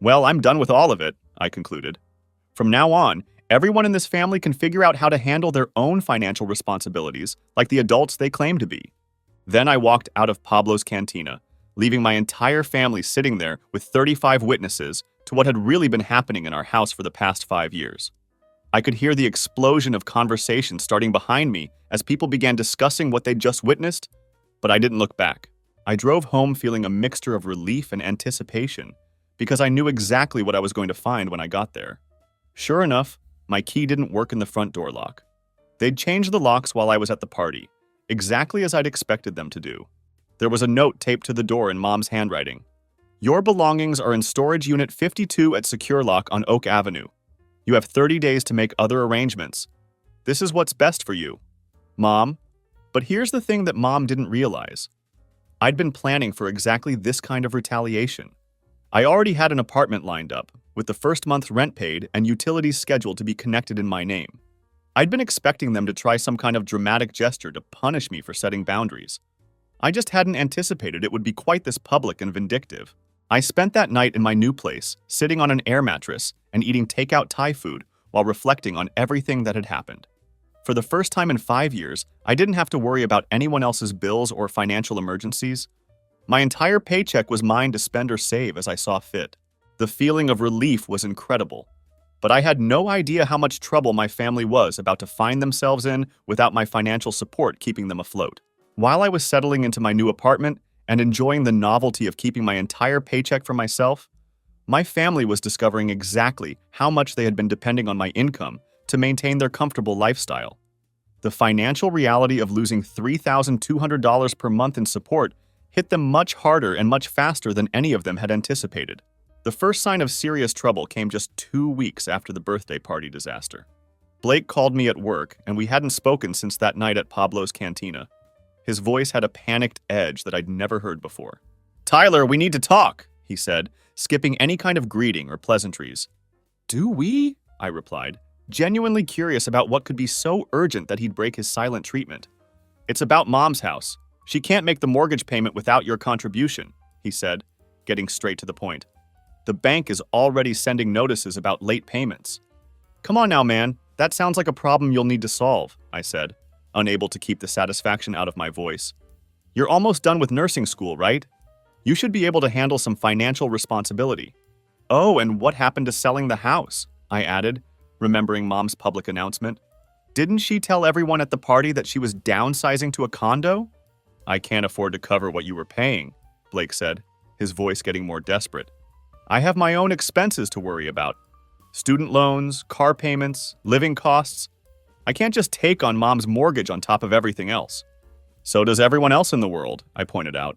Well, I'm done with all of it, I concluded. From now on, everyone in this family can figure out how to handle their own financial responsibilities like the adults they claim to be. Then I walked out of Pablo's cantina, leaving my entire family sitting there with 35 witnesses to what had really been happening in our house for the past 5 years. I could hear the explosion of conversation starting behind me as people began discussing what they'd just witnessed, but I didn't look back. I drove home feeling a mixture of relief and anticipation because I knew exactly what I was going to find when I got there. Sure enough, my key didn't work in the front door lock. They'd changed the locks while I was at the party, exactly as I'd expected them to do. There was a note taped to the door in Mom's handwriting. Your belongings are in storage unit 52 at Secure Lock on Oak Avenue. You have 30 days to make other arrangements. This is what's best for you, Mom. But here's the thing that Mom didn't realize. I'd been planning for exactly this kind of retaliation. I already had an apartment lined up, with the first month's rent paid and utilities scheduled to be connected in my name. I'd been expecting them to try some kind of dramatic gesture to punish me for setting boundaries. I just hadn't anticipated it would be quite this public and vindictive. I spent that night in my new place, sitting on an air mattress and eating takeout Thai food while reflecting on everything that had happened. For the first time in 5 years, I didn't have to worry about anyone else's bills or financial emergencies. My entire paycheck was mine to spend or save as I saw fit. The feeling of relief was incredible, but I had no idea how much trouble my family was about to find themselves in without my financial support keeping them afloat. While I was settling into my new apartment and enjoying the novelty of keeping my entire paycheck for myself, my family was discovering exactly how much they had been depending on my income to maintain their comfortable lifestyle. The financial reality of losing $3,200 per month in support hit them much harder and much faster than any of them had anticipated. The first sign of serious trouble came just 2 weeks after the birthday party disaster. Blake called me at work, and we hadn't spoken since that night at Pablo's Cantina. His voice had a panicked edge that I'd never heard before. "Tyler, we need to talk," he said, skipping any kind of greeting or pleasantries. "Do we?" I replied, genuinely curious about what could be so urgent that he'd break his silent treatment. "It's about Mom's house. She can't make the mortgage payment without your contribution," he said, getting straight to the point. "The bank is already sending notices about late payments." "Come on now, man. That sounds like a problem you'll need to solve," I said, unable to keep the satisfaction out of my voice. "You're almost done with nursing school, right? You should be able to handle some financial responsibility." "Oh, and what happened to selling the house?" I added, remembering Mom's public announcement. "Didn't she tell everyone at the party that she was downsizing to a condo?" "I can't afford to cover what you were paying," Blake said, his voice getting more desperate. "I have my own expenses to worry about. Student loans, car payments, living costs. I can't just take on Mom's mortgage on top of everything else." "So does everyone else in the world," I pointed out.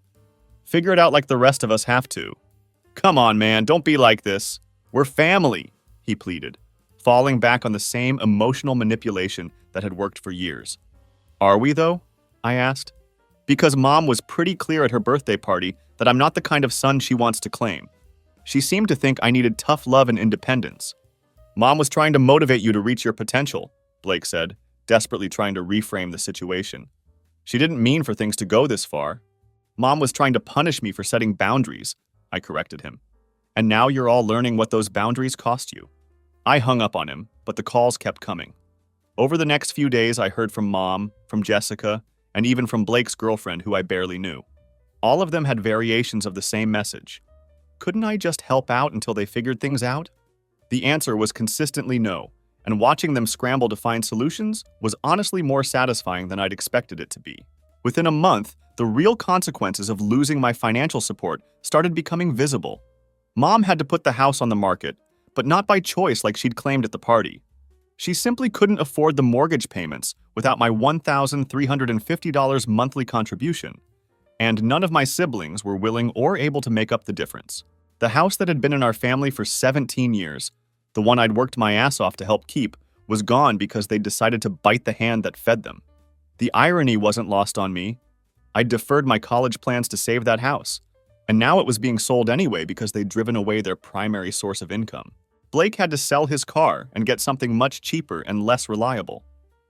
"Figure it out like the rest of us have to." "Come on, man, don't be like this. We're family," he pleaded, falling back on the same emotional manipulation that had worked for years. "Are we, though?" I asked. Because Mom was pretty clear at her birthday party that I'm not the kind of son she wants to claim. She seemed to think I needed tough love and independence. "Mom was trying to motivate you to reach your potential," Blake said, desperately trying to reframe the situation. "She didn't mean for things to go this far. Mom was trying to punish me for setting boundaries," I corrected him. "And now you're all learning what those boundaries cost you." I hung up on him, but the calls kept coming. Over the next few days, I heard from Mom, from Jessica, and even from Blake's girlfriend, who I barely knew. All of them had variations of the same message. Couldn't I just help out until they figured things out? The answer was consistently no, and watching them scramble to find solutions was honestly more satisfying than I'd expected it to be. Within a month, the real consequences of losing my financial support started becoming visible. Mom had to put the house on the market, but not by choice like she'd claimed at the party. She simply couldn't afford the mortgage payments without my $1,350 monthly contribution, and none of my siblings were willing or able to make up the difference. The house that had been in our family for 17 years, the one I'd worked my ass off to help keep, was gone because they'd decided to bite the hand that fed them. The irony wasn't lost on me. I'd deferred my college plans to save that house, and now it was being sold anyway because they'd driven away their primary source of income. Blake had to sell his car and get something much cheaper and less reliable.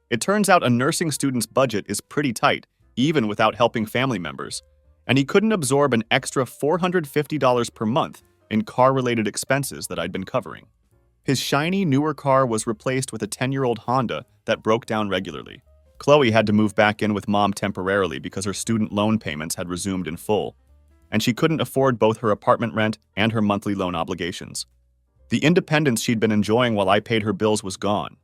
It turns out a nursing student's budget is pretty tight, even without helping family members, and he couldn't absorb an extra $450 per month in car-related expenses that I'd been covering. His shiny, newer car was replaced with a 10-year-old Honda that broke down regularly. Chloe had to move back in with Mom temporarily because her student loan payments had resumed in full, and she couldn't afford both her apartment rent and her monthly loan obligations. The independence she'd been enjoying while I paid her bills was gone,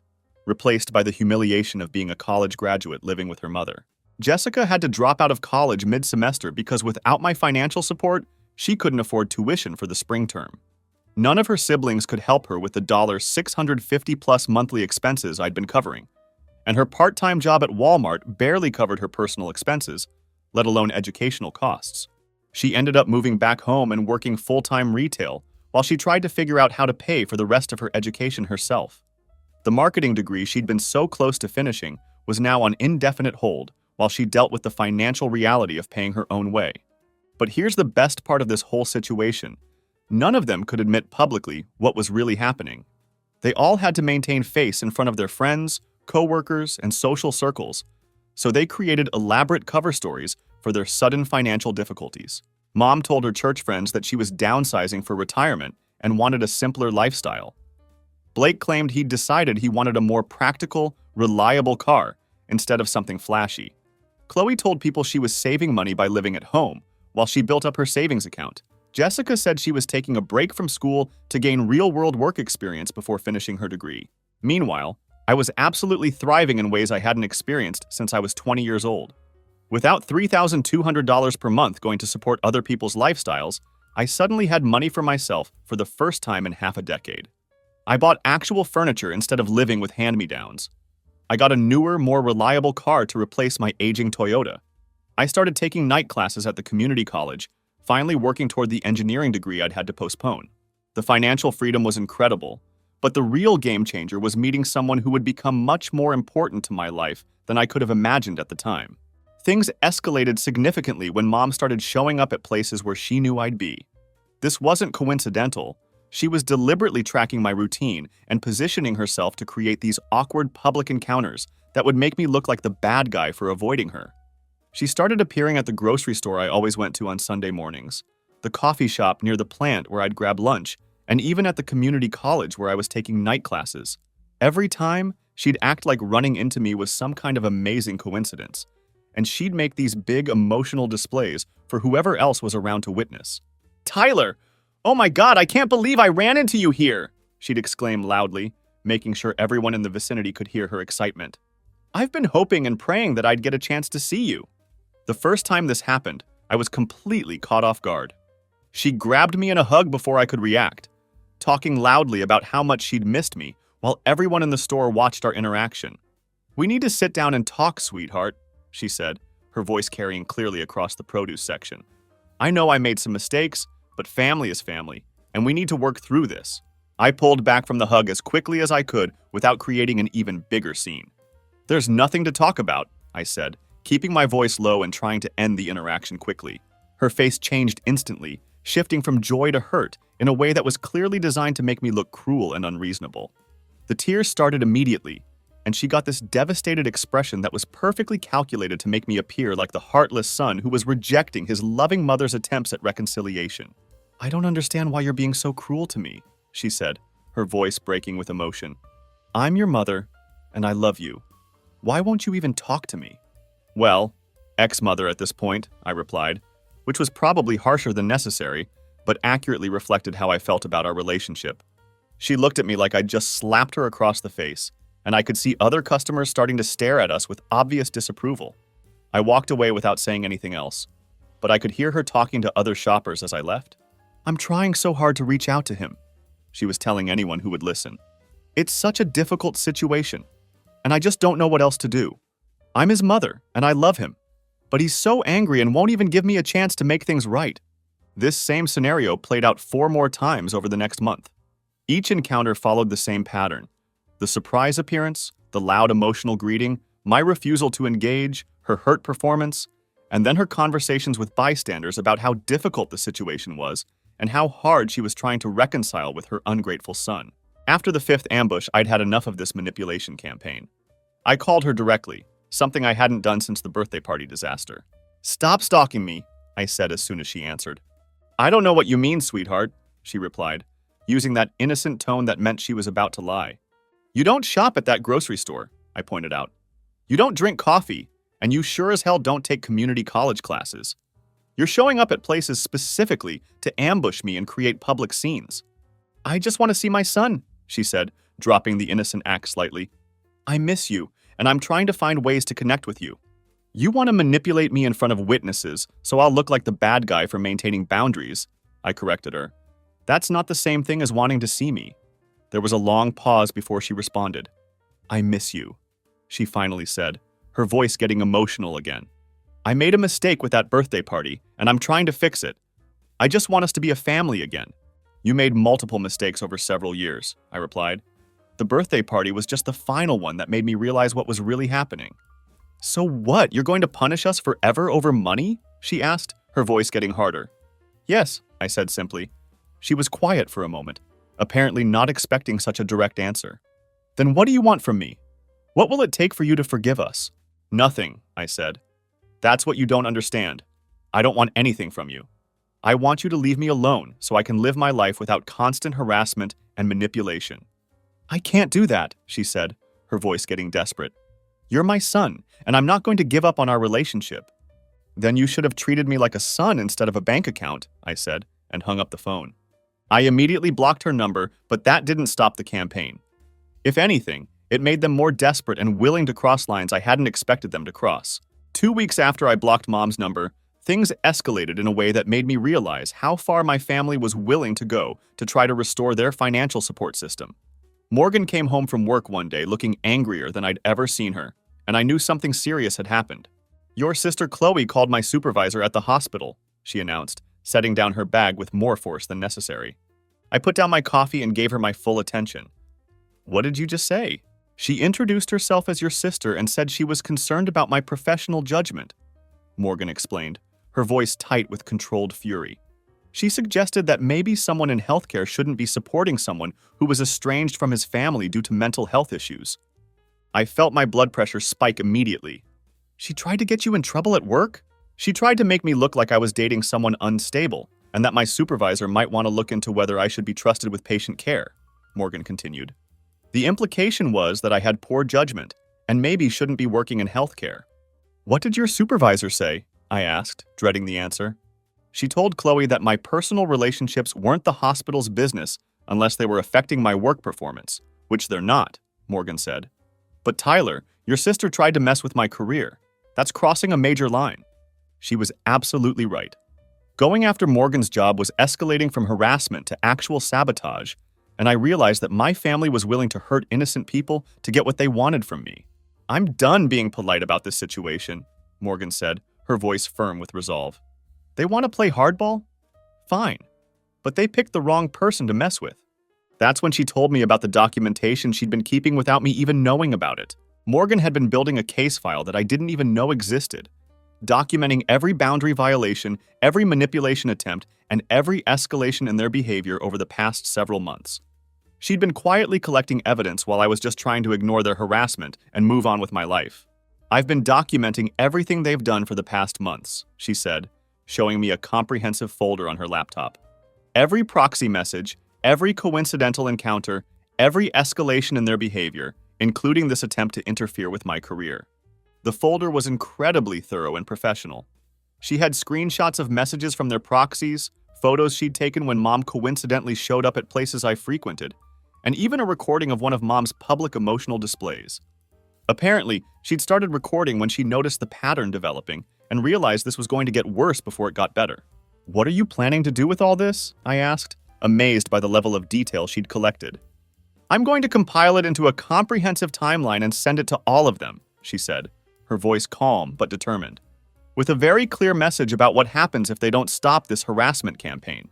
replaced by the humiliation of being a college graduate living with her mother. Jessica had to drop out of college mid-semester because without my financial support, she couldn't afford tuition for the spring term. None of her siblings could help her with the $650+ monthly expenses I'd been covering, and her part-time job at Walmart barely covered her personal expenses, let alone educational costs. She ended up moving back home and working full-time retail while she tried to figure out how to pay for the rest of her education herself. The marketing degree she'd been so close to finishing was now on indefinite hold while she dealt with the financial reality of paying her own way. But here's the best part of this whole situation. None of them could admit publicly what was really happening. They all had to maintain face in front of their friends, coworkers, and social circles, so they created elaborate cover stories for their sudden financial difficulties. Mom told her church friends that she was downsizing for retirement and wanted a simpler lifestyle. Blake claimed he'd decided he wanted a more practical, reliable car instead of something flashy. Chloe told people she was saving money by living at home while she built up her savings account. Jessica said she was taking a break from school to gain real-world work experience before finishing her degree. Meanwhile, I was absolutely thriving in ways I hadn't experienced since I was 20 years old. Without $3,200 per month going to support other people's lifestyles, I suddenly had money for myself for the first time in half a decade. I bought actual furniture instead of living with hand-me-downs. I got a newer, more reliable car to replace my aging Toyota. I started taking night classes at the community college, finally working toward the engineering degree I'd had to postpone. The financial freedom was incredible, but the real game changer was meeting someone who would become much more important to my life than I could have imagined at the time. Things escalated significantly when Mom started showing up at places where she knew I'd be. This wasn't coincidental. She was deliberately tracking my routine and positioning herself to create these awkward public encounters that would make me look like the bad guy for avoiding her. She started appearing at the grocery store I always went to on Sunday mornings, the coffee shop near the plant where I'd grab lunch, and even at the community college where I was taking night classes. Every time, she'd act like running into me was some kind of amazing coincidence, and she'd make these big emotional displays for whoever else was around to witness. "Tyler! Oh my God, I can't believe I ran into you here!" she'd exclaim loudly, making sure everyone in the vicinity could hear her excitement. "I've been hoping and praying that I'd get a chance to see you." The first time this happened, I was completely caught off guard. She grabbed me in a hug before I could react, talking loudly about how much she'd missed me while everyone in the store watched our interaction. "We need to sit down and talk, sweetheart," she said, her voice carrying clearly across the produce section. "I know I made some mistakes, but family is family, and we need to work through this." I pulled back from the hug as quickly as I could without creating an even bigger scene. "There's nothing to talk about," I said, keeping my voice low and trying to end the interaction quickly. Her face changed instantly, shifting from joy to hurt in a way that was clearly designed to make me look cruel and unreasonable. The tears started immediately, and she got this devastated expression that was perfectly calculated to make me appear like the heartless son who was rejecting his loving mother's attempts at reconciliation. "I don't understand why you're being so cruel to me," she said, her voice breaking with emotion. "I'm your mother, and I love you. Why won't you even talk to me?" "Well, ex-mother at this point," I replied, which was probably harsher than necessary, but accurately reflected how I felt about our relationship. She looked at me like I'd just slapped her across the face, and I could see other customers starting to stare at us with obvious disapproval. I walked away without saying anything else, but I could hear her talking to other shoppers as I left. "I'm trying so hard to reach out to him," she was telling anyone who would listen. "It's such a difficult situation, and I just don't know what else to do. I'm his mother, and I love him, but he's so angry and won't even give me a chance to make things right." This same scenario played out 4 more times over the next month. Each encounter followed the same pattern: the surprise appearance, the loud emotional greeting, my refusal to engage, her hurt performance, and then her conversations with bystanders about how difficult the situation was and how hard she was trying to reconcile with her ungrateful son. After the 5th ambush, I'd had enough of this manipulation campaign. I called her directly, something I hadn't done since the birthday party disaster. "Stop stalking me," I said as soon as she answered. "I don't know what you mean, sweetheart," she replied, using that innocent tone that meant she was about to lie. "You don't shop at that grocery store," I pointed out. "You don't drink coffee, and you sure as hell don't take community college classes. You're showing up at places specifically to ambush me and create public scenes." "I just want to see my son," she said, dropping the innocent act slightly. "I miss you, and I'm trying to find ways to connect with you. You want to manipulate me in front of witnesses, so I'll look like the bad guy for maintaining boundaries," I corrected her. "That's not the same thing as wanting to see me." There was a long pause before she responded. "I miss you," she finally said, her voice getting emotional again. "I made a mistake with that birthday party, and I'm trying to fix it. I just want us to be a family again." "You made multiple mistakes over several years," I replied. "The birthday party was just the final one that made me realize what was really happening." "So what, you're going to punish us forever over money?" she asked, her voice getting harder. "Yes," I said simply. She was quiet for a moment, apparently not expecting such a direct answer. Then what do you want from me? What will it take for you to forgive us? Nothing, I said. That's what you don't understand. I don't want anything from you. I want you to leave me alone so I can live my life without constant harassment and manipulation. I can't do that, she said, her voice getting desperate. You're my son, and I'm not going to give up on our relationship. Then you should have treated me like a son instead of a bank account, I said, and hung up the phone. I immediately blocked her number, but that didn't stop the campaign. If anything, it made them more desperate and willing to cross lines I hadn't expected them to cross. 2 weeks after I blocked Mom's number, things escalated in a way that made me realize how far my family was willing to go to try to restore their financial support system. Morgan came home from work one day looking angrier than I'd ever seen her, and I knew something serious had happened. Your sister Chloe called my supervisor at the hospital, she announced, setting down her bag with more force than necessary. I put down my coffee and gave her my full attention. What did you just say? She introduced herself as your sister and said she was concerned about my professional judgment, Morgan explained, her voice tight with controlled fury. She suggested that maybe someone in healthcare shouldn't be supporting someone who was estranged from his family due to mental health issues. I felt my blood pressure spike immediately. She tried to get you in trouble at work? She tried to make me look like I was dating someone unstable, and that my supervisor might want to look into whether I should be trusted with patient care, Morgan continued. The implication was that I had poor judgment, and maybe shouldn't be working in healthcare. What did your supervisor say? I asked, dreading the answer. She told Chloe that my personal relationships weren't the hospital's business unless they were affecting my work performance, which they're not, Morgan said. But Tyler, your sister tried to mess with my career. That's crossing a major line. She was absolutely right. Going after Morgan's job was escalating from harassment to actual sabotage, and I realized that my family was willing to hurt innocent people to get what they wanted from me. I'm done being polite about this situation, Morgan said, her voice firm with resolve. They want to play hardball? Fine. But they picked the wrong person to mess with. That's when she told me about the documentation she'd been keeping without me even knowing about it. Morgan had been building a case file that I didn't even know existed, documenting every boundary violation, every manipulation attempt, and every escalation in their behavior over the past several months. She'd been quietly collecting evidence while I was just trying to ignore their harassment and move on with my life. I've been documenting everything they've done for the past months, she said, showing me a comprehensive folder on her laptop. Every proxy message, every coincidental encounter, every escalation in their behavior, including this attempt to interfere with my career. The folder was incredibly thorough and professional. She had screenshots of messages from their proxies, photos she'd taken when Mom coincidentally showed up at places I frequented, and even a recording of one of Mom's public emotional displays. Apparently, she'd started recording when she noticed the pattern developing and realized this was going to get worse before it got better. What are you planning to do with all this? I asked, amazed by the level of detail she'd collected. I'm going to compile it into a comprehensive timeline and send it to all of them, she said, her voice calm but determined, with a very clear message about what happens if they don't stop this harassment campaign.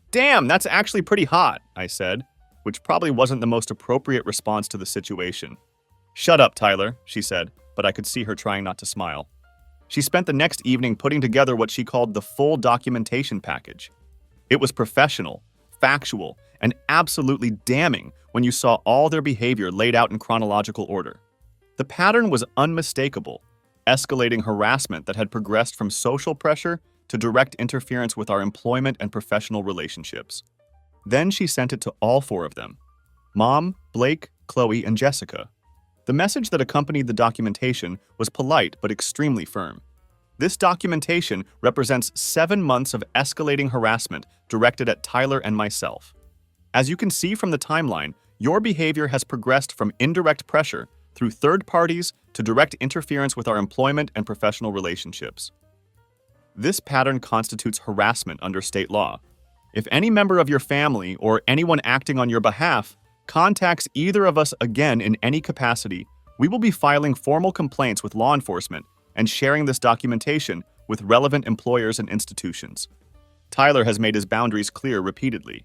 Damn, that's actually pretty hot, I said, which probably wasn't the most appropriate response to the situation. Shut up, Tyler, she said, but I could see her trying not to smile. She spent the next evening putting together what she called the full documentation package. It was professional, factual, and absolutely damning when you saw all their behavior laid out in chronological order. The pattern was unmistakable, escalating harassment that had progressed from social pressure to direct interference with our employment and professional relationships. Then she sent it to all 4 of them: Mom, Blake, Chloe, and Jessica. The message that accompanied the documentation was polite but extremely firm. This documentation represents 7 months of escalating harassment directed at Tyler and myself. As you can see from the timeline, your behavior has progressed from indirect pressure through third parties to direct interference with our employment and professional relationships. This pattern constitutes harassment under state law. If any member of your family or anyone acting on your behalf contacts either of us again in any capacity, we will be filing formal complaints with law enforcement and sharing this documentation with relevant employers and institutions. Tyler has made his boundaries clear repeatedly.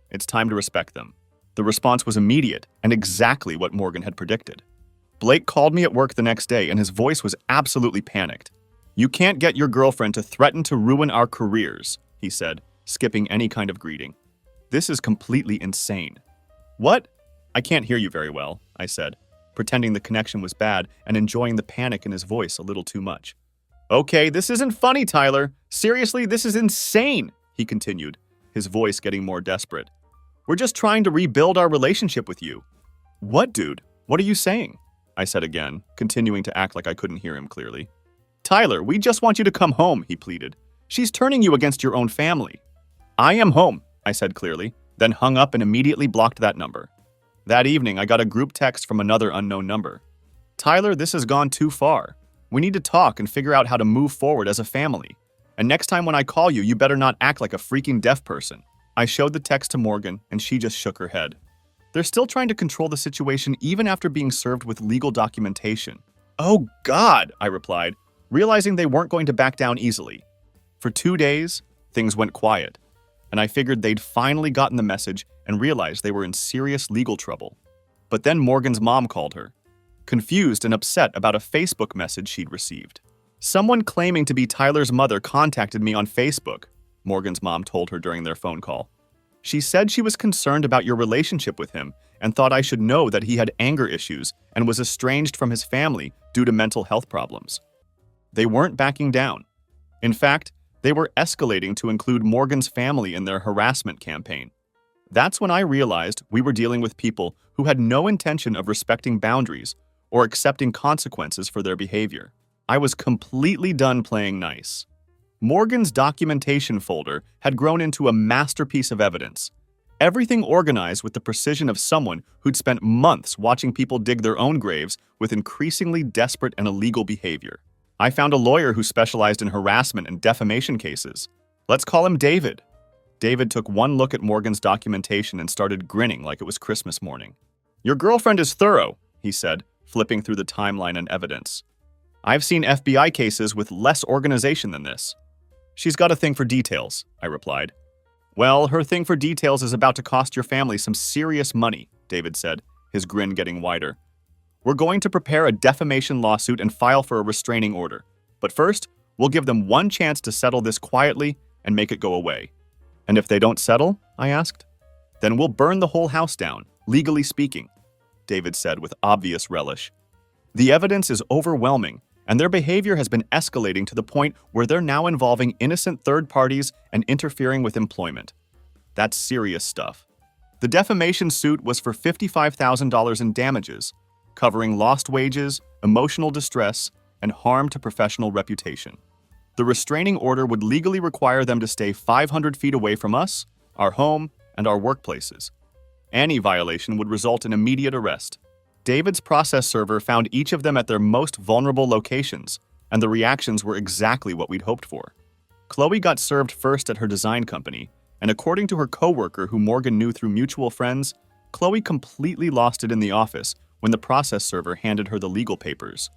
It's time to respect them. The response was immediate and exactly what Morgan had predicted. Blake called me at work the next day and his voice was absolutely panicked. You can't get your girlfriend to threaten to ruin our careers, he said, skipping any kind of greeting. This is completely insane. What? I can't hear you very well, I said, pretending the connection was bad and enjoying the panic in his voice a little too much. Okay, this isn't funny, Tyler. Seriously, this is insane, he continued, his voice getting more desperate. We're just trying to rebuild our relationship with you. What, dude? What are you saying? I said again, continuing to act like I couldn't hear him clearly. Tyler, we just want you to come home, he pleaded. She's turning you against your own family. I am home, I said clearly, then hung up and immediately blocked that number. That evening, I got a group text from another unknown number. Tyler, this has gone too far. We need to talk and figure out how to move forward as a family. And next time when I call you, you better not act like a freaking deaf person. I showed the text to Morgan, and she just shook her head. They're still trying to control the situation even after being served with legal documentation. Oh God, I replied, realizing they weren't going to back down easily. For 2 days, things went quiet, and I figured they'd finally gotten the message and realized they were in serious legal trouble. But then Morgan's mom called her, confused and upset about a Facebook message she'd received. Someone claiming to be Tyler's mother contacted me on Facebook, Morgan's mom told her during their phone call. She said she was concerned about your relationship with him and thought I should know that he had anger issues and was estranged from his family due to mental health problems. They weren't backing down. In fact, they were escalating to include Morgan's family in their harassment campaign. That's when I realized we were dealing with people who had no intention of respecting boundaries or accepting consequences for their behavior. I was completely done playing nice. Morgan's documentation folder had grown into a masterpiece of evidence. Everything organized with the precision of someone who'd spent months watching people dig their own graves with increasingly desperate and illegal behavior. I found a lawyer who specialized in harassment and defamation cases. Let's call him David. David took one look at Morgan's documentation and started grinning like it was Christmas morning. Your girlfriend is thorough, he said, flipping through the timeline and evidence. I've seen FBI cases with less organization than this. She's got a thing for details, I replied. Well, her thing for details is about to cost your family some serious money, David said, his grin getting wider. We're going to prepare a defamation lawsuit and file for a restraining order. But first, we'll give them one chance to settle this quietly and make it go away. And if they don't settle, I asked, then we'll burn the whole house down, legally speaking, David said with obvious relish. The evidence is overwhelming, and their behavior has been escalating to the point where they're now involving innocent third parties and interfering with employment. That's serious stuff. The defamation suit was for $55,000 in damages, covering lost wages, emotional distress, and harm to professional reputation. The restraining order would legally require them to stay 500 feet away from us, our home, and our workplaces. Any violation would result in immediate arrest. David's process server found each of them at their most vulnerable locations, and the reactions were exactly what we'd hoped for. Chloe got served first at her design company, and according to her coworker who Morgan knew through mutual friends, Chloe completely lost it in the office when the process server handed her the legal papers.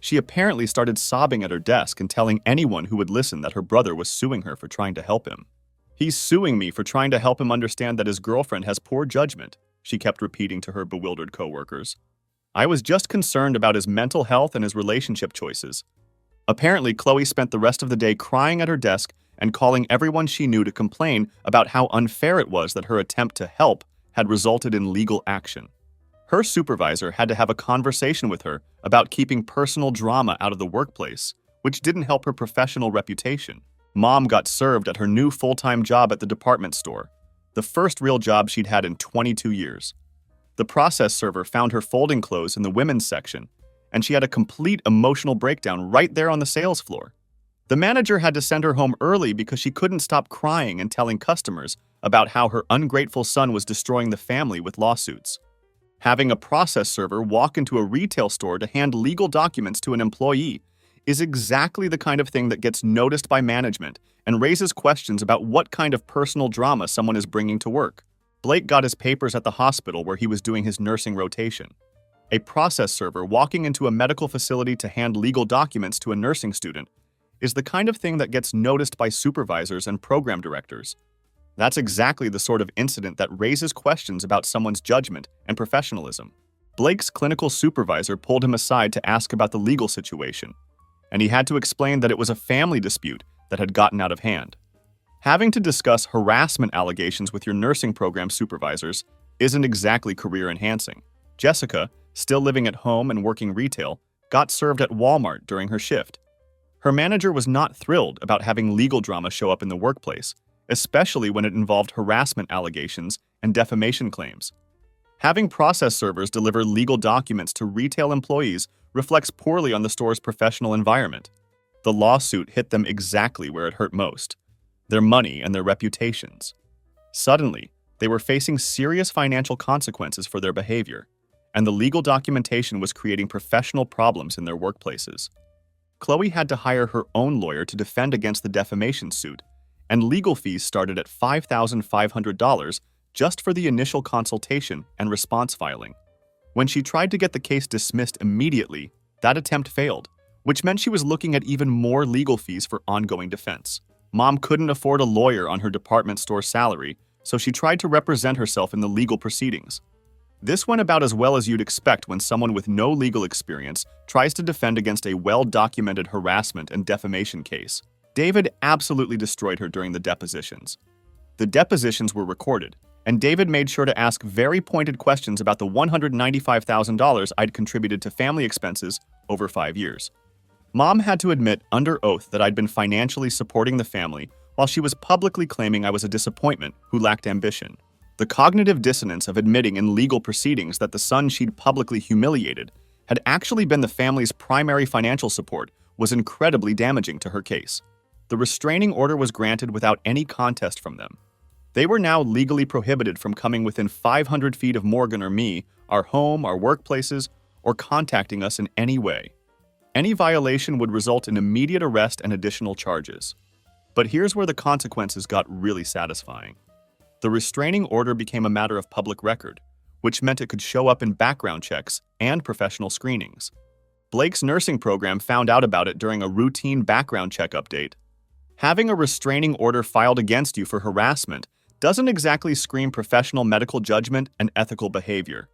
She apparently started sobbing at her desk and telling anyone who would listen that her brother was suing her for trying to help him. He's suing me for trying to help him understand that his girlfriend has poor judgment, she kept repeating to her bewildered coworkers. I was just concerned about his mental health and his relationship choices. Apparently, Chloe spent the rest of the day crying at her desk and calling everyone she knew to complain about how unfair it was that her attempt to help had resulted in legal action. Her supervisor had to have a conversation with her about keeping personal drama out of the workplace, which didn't help her professional reputation. Mom got served at her new full-time job at the department store, the first real job she'd had in 22 years. The process server found her folding clothes in the women's section, and she had a complete emotional breakdown right there on the sales floor. The manager had to send her home early because she couldn't stop crying and telling customers about how her ungrateful son was destroying the family with lawsuits. Having a process server walk into a retail store to hand legal documents to an employee is exactly the kind of thing that gets noticed by management and raises questions about what kind of personal drama someone is bringing to work. Blake got his papers at the hospital where he was doing his nursing rotation. A process server walking into a medical facility to hand legal documents to a nursing student is the kind of thing that gets noticed by supervisors and program directors. That's exactly the sort of incident that raises questions about someone's judgment and professionalism. Blake's clinical supervisor pulled him aside to ask about the legal situation, and he had to explain that it was a family dispute that had gotten out of hand. Having to discuss harassment allegations with your nursing program supervisors isn't exactly career enhancing. Jessica, still living at home and working retail, got served at Walmart during her shift. Her manager was not thrilled about having legal drama show up in the workplace, especially when it involved harassment allegations and defamation claims. Having process servers deliver legal documents to retail employees reflects poorly on the store's professional environment. The lawsuit hit them exactly where it hurt most: their money and their reputations. Suddenly, they were facing serious financial consequences for their behavior, and the legal documentation was creating professional problems in their workplaces. Chloe had to hire her own lawyer to defend against the defamation suit, and legal fees started at $5,500 just for the initial consultation and response filing. When she tried to get the case dismissed immediately, that attempt failed, which meant she was looking at even more legal fees for ongoing defense. Mom couldn't afford a lawyer on her department store salary, so she tried to represent herself in the legal proceedings. This went about as well as you'd expect when someone with no legal experience tries to defend against a well-documented harassment and defamation case. David absolutely destroyed her during the depositions. The depositions were recorded, and David made sure to ask very pointed questions about the $195,000 I'd contributed to family expenses over 5 years. Mom had to admit under oath that I'd been financially supporting the family while she was publicly claiming I was a disappointment who lacked ambition. The cognitive dissonance of admitting in legal proceedings that the son she'd publicly humiliated had actually been the family's primary financial support was incredibly damaging to her case. The restraining order was granted without any contest from them. They were now legally prohibited from coming within 500 feet of Morgan or me, our home, our workplaces, or contacting us in any way. Any violation would result in immediate arrest and additional charges. But here's where the consequences got really satisfying. The restraining order became a matter of public record, which meant it could show up in background checks and professional screenings. Blake's nursing program found out about it during a routine background check update. Having a restraining order filed against you for harassment doesn't exactly scream professional medical judgment and ethical behavior.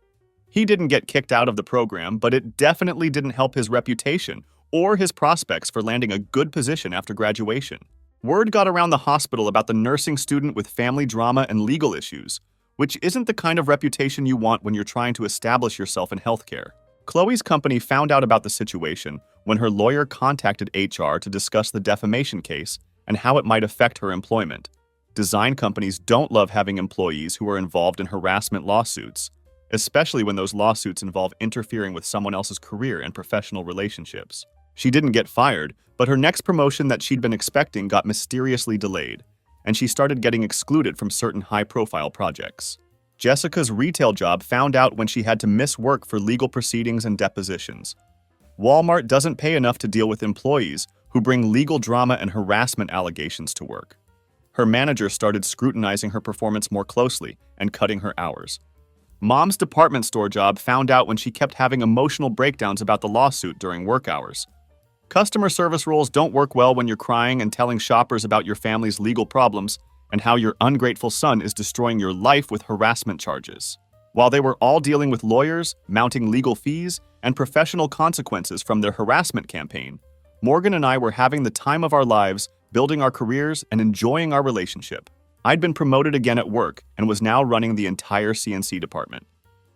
He didn't get kicked out of the program, but it definitely didn't help his reputation or his prospects for landing a good position after graduation. Word got around the hospital about the nursing student with family drama and legal issues, which isn't the kind of reputation you want when you're trying to establish yourself in healthcare. Chloe's company found out about the situation when her lawyer contacted HR to discuss the defamation case and how it might affect her employment. Design companies don't love having employees who are involved in harassment lawsuits, especially when those lawsuits involve interfering with someone else's career and professional relationships. She didn't get fired, but her next promotion that she'd been expecting got mysteriously delayed, and she started getting excluded from certain high-profile projects. Jessica's retail job found out when she had to miss work for legal proceedings and depositions. Walmart doesn't pay enough to deal with employees who bring legal drama and harassment allegations to work. Her manager started scrutinizing her performance more closely and cutting her hours. Mom's department store job found out when she kept having emotional breakdowns about the lawsuit during work hours. Customer service roles don't work well when you're crying and telling shoppers about your family's legal problems and how your ungrateful son is destroying your life with harassment charges. While they were all dealing with lawyers, mounting legal fees, and professional consequences from their harassment campaign, Morgan and I were having the time of our lives, building our careers and enjoying our relationship. I'd been promoted again at work and was now running the entire CNC department.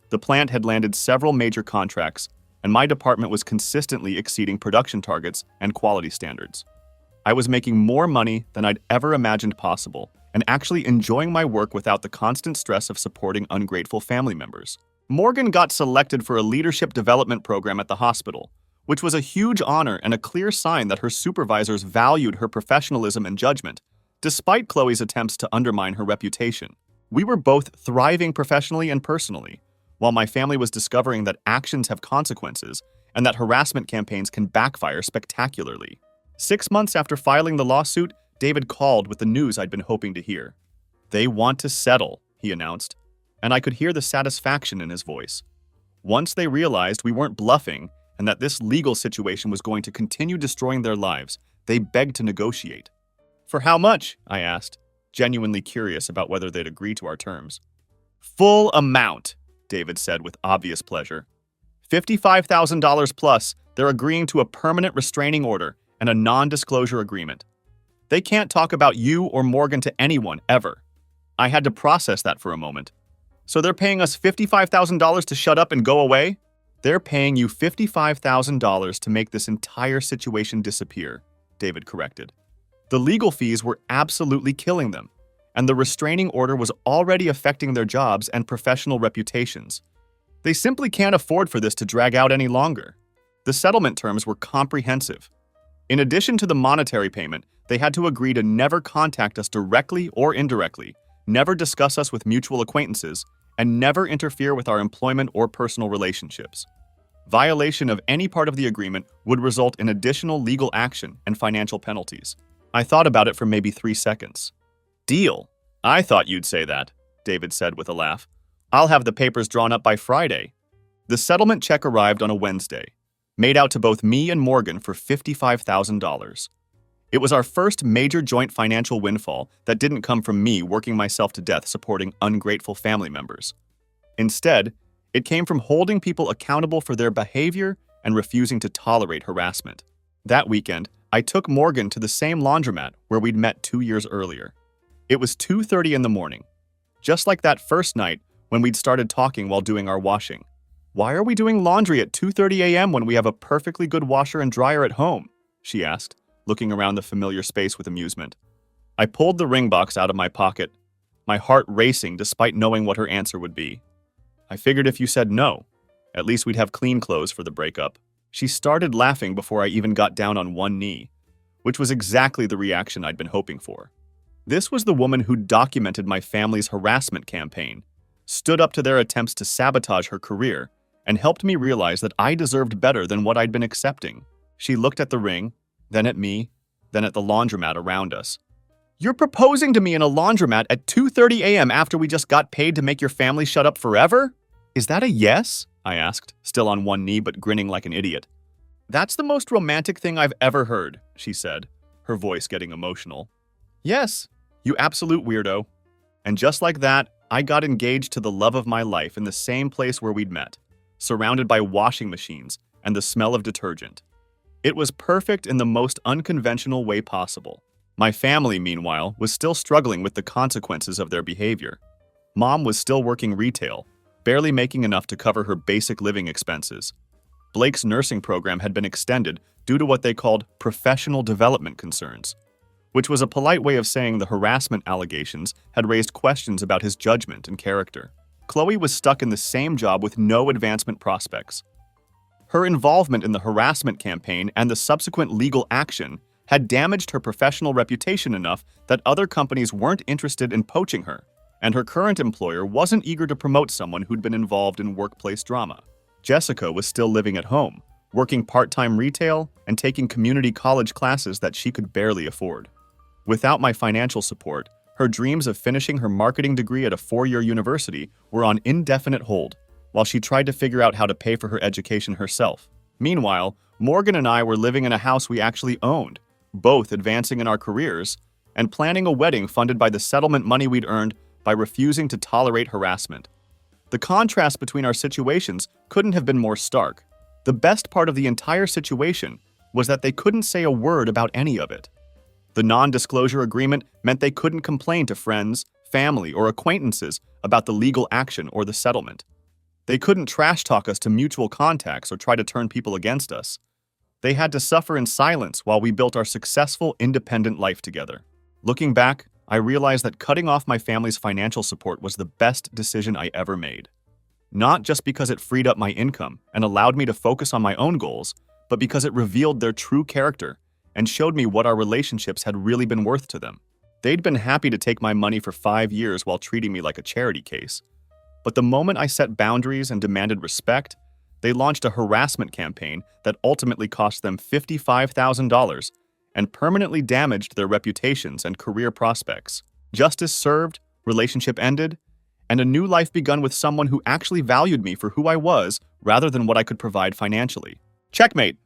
The plant had landed several major contracts, and my department was consistently exceeding production targets and quality standards. I was making more money than I'd ever imagined possible, and actually enjoying my work without the constant stress of supporting ungrateful family members. Morgan got selected for a leadership development program at the hospital, which was a huge honor and a clear sign that her supervisors valued her professionalism and judgment, despite Chloe's attempts to undermine her reputation. We were both thriving professionally and personally, while my family was discovering that actions have consequences and that harassment campaigns can backfire spectacularly. 6 months after filing the lawsuit, David called with the news I'd been hoping to hear. "They want to settle," he announced, and I could hear the satisfaction in his voice. Once they realized we weren't bluffing and that this legal situation was going to continue destroying their lives, they begged to negotiate. "For how much?" I asked, genuinely curious about whether they'd agree to our terms. "Full amount," David said with obvious pleasure. $55,000 plus, they're agreeing to a permanent restraining order and a non-disclosure agreement. They can't talk about you or Morgan to anyone, ever. I had to process that for a moment. So they're paying us $55,000 to shut up and go away? They're paying you $55,000 to make this entire situation disappear, David corrected. The legal fees were absolutely killing them, and the restraining order was already affecting their jobs and professional reputations. They simply can't afford for this to drag out any longer. The settlement terms were comprehensive. In addition to the monetary payment, they had to agree to never contact us directly or indirectly, never discuss us with mutual acquaintances, and never interfere with our employment or personal relationships. Violation of any part of the agreement would result in additional legal action and financial penalties. I thought about it for maybe 3 seconds. Deal. I thought you'd say that, David said with a laugh. I'll have the papers drawn up by Friday. The settlement check arrived on a Wednesday, made out to both me and Morgan for $55,000. It was our first major joint financial windfall that didn't come from me working myself to death supporting ungrateful family members. Instead, it came from holding people accountable for their behavior and refusing to tolerate harassment. That weekend, I took Morgan to the same laundromat where we'd met 2 years earlier. It was 2:30 in the morning, just like that first night when we'd started talking while doing our washing. Why are we doing laundry at 2:30 a.m. when we have a perfectly good washer and dryer at home? She asked, looking around the familiar space with amusement. I pulled the ring box out of my pocket, my heart racing despite knowing what her answer would be. I figured if you said no, at least we'd have clean clothes for the breakup. She started laughing before I even got down on one knee, which was exactly the reaction I'd been hoping for. This was the woman who documented my family's harassment campaign, stood up to their attempts to sabotage her career, and helped me realize that I deserved better than what I'd been accepting. She looked at the ring, then at me, then at the laundromat around us. You're proposing to me in a laundromat at 2:30 a.m. after we just got paid to make your family shut up forever? Is that a yes? I asked, still on one knee but grinning like an idiot. That's the most romantic thing I've ever heard, she said, her voice getting emotional. Yes, you absolute weirdo. And just like that, I got engaged to the love of my life in the same place where we'd met, surrounded by washing machines and the smell of detergent. It was perfect in the most unconventional way possible. My family, meanwhile, was still struggling with the consequences of their behavior. Mom was still working retail, barely making enough to cover her basic living expenses. Blake's nursing program had been extended due to what they called professional development concerns, which was a polite way of saying the harassment allegations had raised questions about his judgment and character. Chloe was stuck in the same job with no advancement prospects. Her involvement in the harassment campaign and the subsequent legal action had damaged her professional reputation enough that other companies weren't interested in poaching her, and her current employer wasn't eager to promote someone who'd been involved in workplace drama. Jessica was still living at home, working part-time retail and taking community college classes that she could barely afford. Without my financial support, her dreams of finishing her marketing degree at a 4-year university were on indefinite hold, while she tried to figure out how to pay for her education herself. Meanwhile, Morgan and I were living in a house we actually owned, both advancing in our careers, and planning a wedding funded by the settlement money we'd earned by refusing to tolerate harassment. The contrast between our situations couldn't have been more stark. The best part of the entire situation was that they couldn't say a word about any of it. The non-disclosure agreement meant they couldn't complain to friends, family, or acquaintances about the legal action or the settlement. They couldn't trash talk us to mutual contacts or try to turn people against us. They had to suffer in silence while we built our successful, independent life together. Looking back, I realized that cutting off my family's financial support was the best decision I ever made. Not just because it freed up my income and allowed me to focus on my own goals, but because it revealed their true character and showed me what our relationships had really been worth to them. They'd been happy to take my money for 5 years while treating me like a charity case. But the moment I set boundaries and demanded respect, they launched a harassment campaign that ultimately cost them $55,000 and permanently damaged their reputations and career prospects. Justice served, relationship ended, and a new life begun with someone who actually valued me for who I was rather than what I could provide financially. Checkmate!